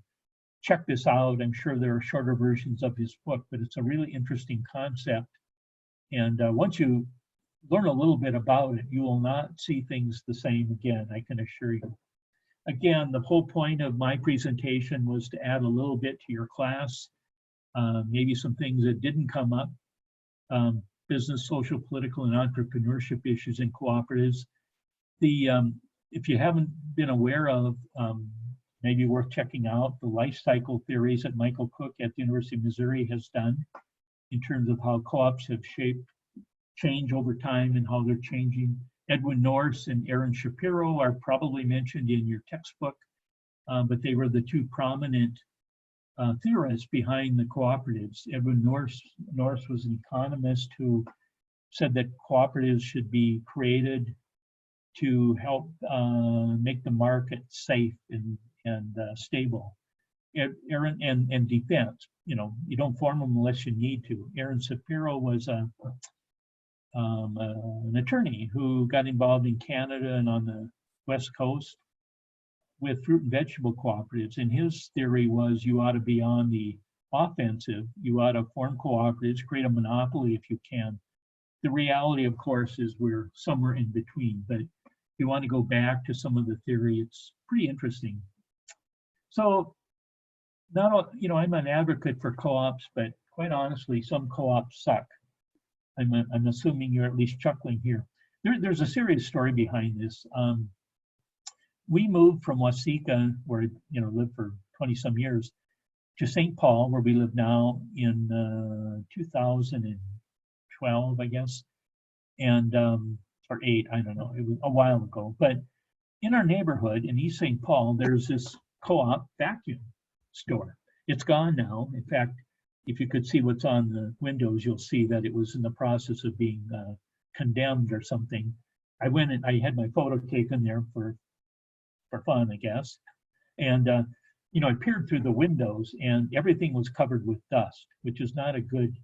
check this out. I'm sure there are shorter versions of his book, but it's a really interesting concept. And once you learn a little bit about it, you will not see things the same again, I can assure you. Again, the whole point of my presentation was to add a little bit to your class, maybe some things that didn't come up, business, social, political, and entrepreneurship issues in cooperatives. If you haven't been aware of, maybe worth checking out the life cycle theories that Michael Cook at the University of Missouri has done in terms of how co-ops have shaped change over time and how they're changing. Edwin Norse and Aaron Shapiro are probably mentioned in your textbook, but they were the two prominent theorists behind the cooperatives. Edwin Norse was an economist who said that cooperatives should be created to help make the market safe and stable. Aaron and defense, you know, you don't form them unless you need to. Aaron Shapiro was an attorney who got involved in Canada and on the West Coast with fruit and vegetable cooperatives. And his theory was you ought to be on the offensive. You ought to form cooperatives, create a monopoly if you can. The reality, of course, is we're somewhere in between. But you want to go back to some of the theory, it's pretty interesting. So I'm an advocate for co-ops, but quite honestly, some co-ops suck. I'm assuming you're at least chuckling here. There's a serious story behind this. We moved from Waseca, where lived for 20 some years, to St. Paul, where we live now, in 2012, I guess, and or 8, I don't know, it was a while ago. But in our neighborhood in East St. Paul, there's this co-op vacuum store. It's gone now. In fact, if you could see what's on the windows, you'll see that it was in the process of being condemned or something. I went and I had my photo taken there for fun, I guess. And I peered through the windows and everything was covered with dust, which is not a good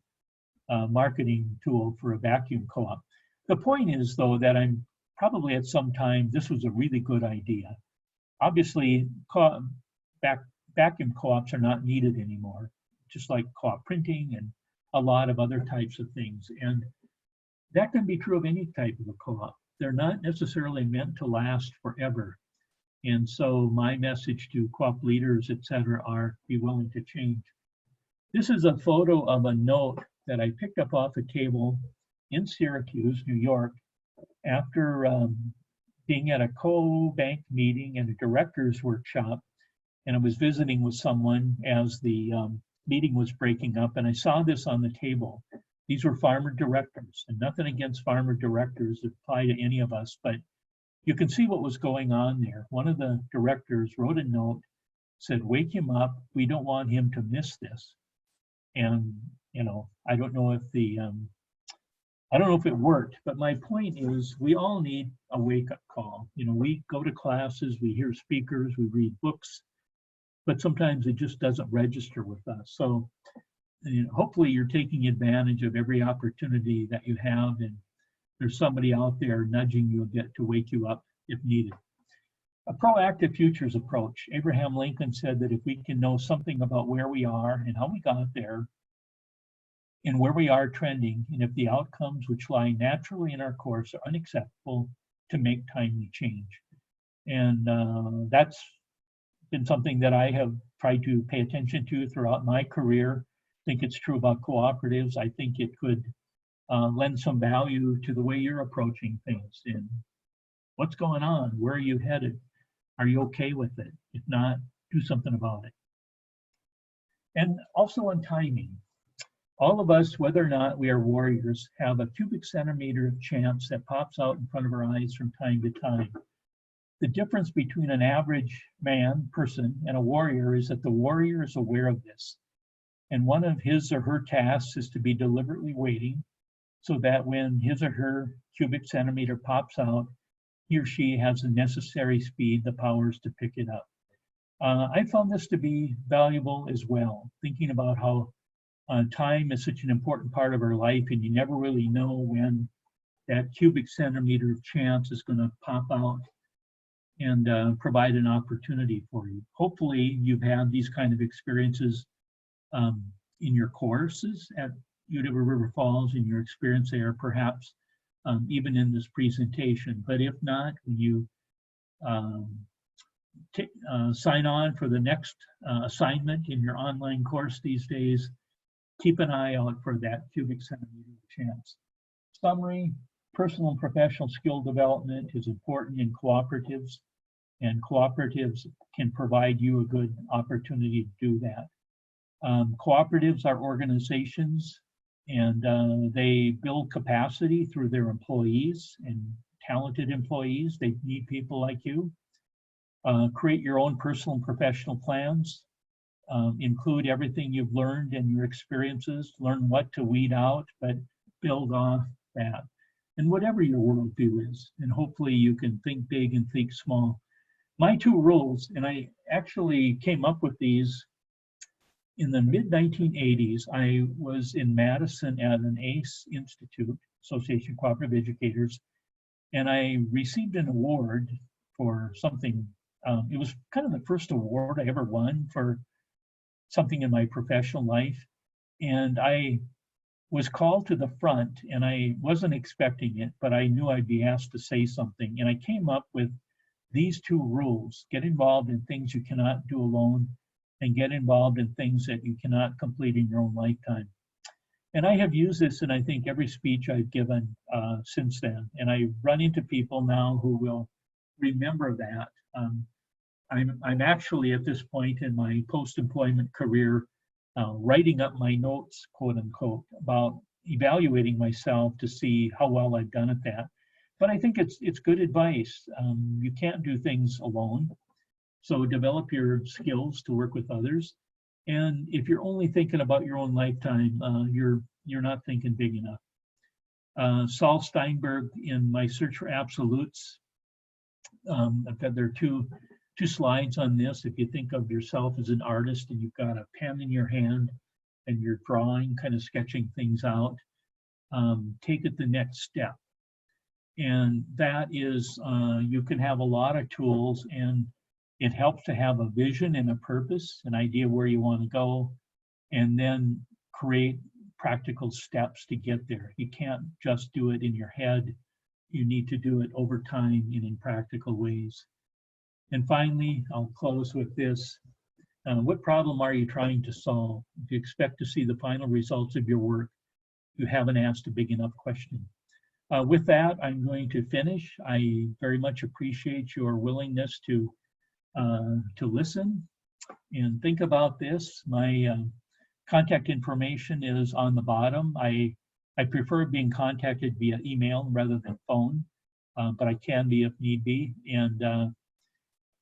marketing tool for a vacuum co-op. The point is, though, that I'm probably at some time, this was a really good idea. Obviously, vacuum co-ops are not needed anymore, just like co-op printing and a lot of other types of things. And that can be true of any type of a co-op. They're not necessarily meant to last forever. And so my message to co-op leaders, et cetera, are be willing to change. This is a photo of a note that I picked up off a table in Syracuse, New York, after being at a co-bank meeting and a director's workshop. And I was visiting with someone as the meeting was breaking up, and I saw this on the table. These were farmer directors, and nothing against farmer directors that apply to any of us, but you can see what was going on there. One of the directors wrote a note, said, "Wake him up. We don't want him to miss this." And I don't know if it worked, but my point is we all need a wake-up call. We go to classes, we hear speakers, we read books, but sometimes it just doesn't register with us. So hopefully you're taking advantage of every opportunity that you have, and there's somebody out there nudging you a bit to wake you up if needed. A proactive futures approach. Abraham Lincoln said that if we can know something about where we are and how we got there, and where we are trending, and if the outcomes which lie naturally in our course are unacceptable, to make timely change. And that's been something that I have tried to pay attention to throughout my career. I think it's true about cooperatives. I think it could lend some value to the way you're approaching things. And what's going on? Where are you headed? Are you okay with it? If not, do something about it. And also on timing. All of us, whether or not we are warriors, have a cubic centimeter of chance that pops out in front of our eyes from time to time. The difference between an average person and a warrior is that the warrior is aware of this. And one of his or her tasks is to be deliberately waiting so that when his or her cubic centimeter pops out, he or she has the necessary speed, the powers to pick it up. I found this to be valuable as well, thinking about how time is such an important part of our life, and you never really know when that cubic centimeter of chance is going to pop out and provide an opportunity for you. Hopefully you've had these kind of experiences in your courses at UW River Falls, in your experience there, perhaps even in this presentation. But if not, when you sign on for the next assignment in your online course these days, keep an eye out for that cubic centimeter of chance. Summary: personal and professional skill development is important in cooperatives, and cooperatives can provide you a good opportunity to do that. Cooperatives are organizations, and they build capacity through their employees and talented employees. They need people like you. Create your own personal and professional plans. Include everything you've learned and your experiences. Learn what to weed out, but build off that. And whatever your worldview is, and hopefully you can think big and think small. My 2 rules, and I actually came up with these in the mid-1980s. I was in Madison at an ACE Institute, Association of Cooperative Educators, and I received an award for something. It was kind of the first award I ever won for something in my professional life. And I was called to the front, and I wasn't expecting it, but I knew I'd be asked to say something. And I came up with these two rules: get involved in things you cannot do alone, and get involved in things that you cannot complete in your own lifetime. And I have used this in, I think, every speech I've given since then. And I run into people now who will remember that. I'm actually at this point in my post-employment career writing up my notes, quote unquote, about evaluating myself to see how well I've done at that. But I think it's good advice. You can't do things alone. So develop your skills to work with others. And if you're only thinking about your own lifetime, you're not thinking big enough. Saul Steinberg, in My Search for Absolutes, I've got there are two slides on this. If you think of yourself as an artist and you've got a pen in your hand and you're drawing, kind of sketching things out, take it the next step. And that is, you can have a lot of tools, and it helps to have a vision and a purpose, an idea where you want to go, and then create practical steps to get there. You can't just do it in your head. You need to do it over time and in practical ways. And finally, I'll close with this. What problem are you trying to solve? If you expect to see the final results of your work, you haven't asked a big enough question. With that, I'm going to finish. I very much appreciate your willingness to listen and think about this. My contact information is on the bottom. I prefer being contacted via email rather than phone, but I can be if need be. And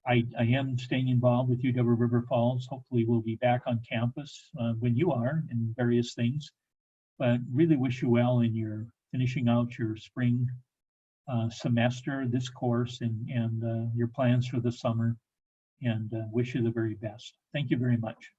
I am staying involved with UW River Falls. Hopefully we'll be back on campus when you are in various things. But really wish you well in your finishing out your spring semester, this course, and your plans for the summer, and wish you the very best. Thank you very much.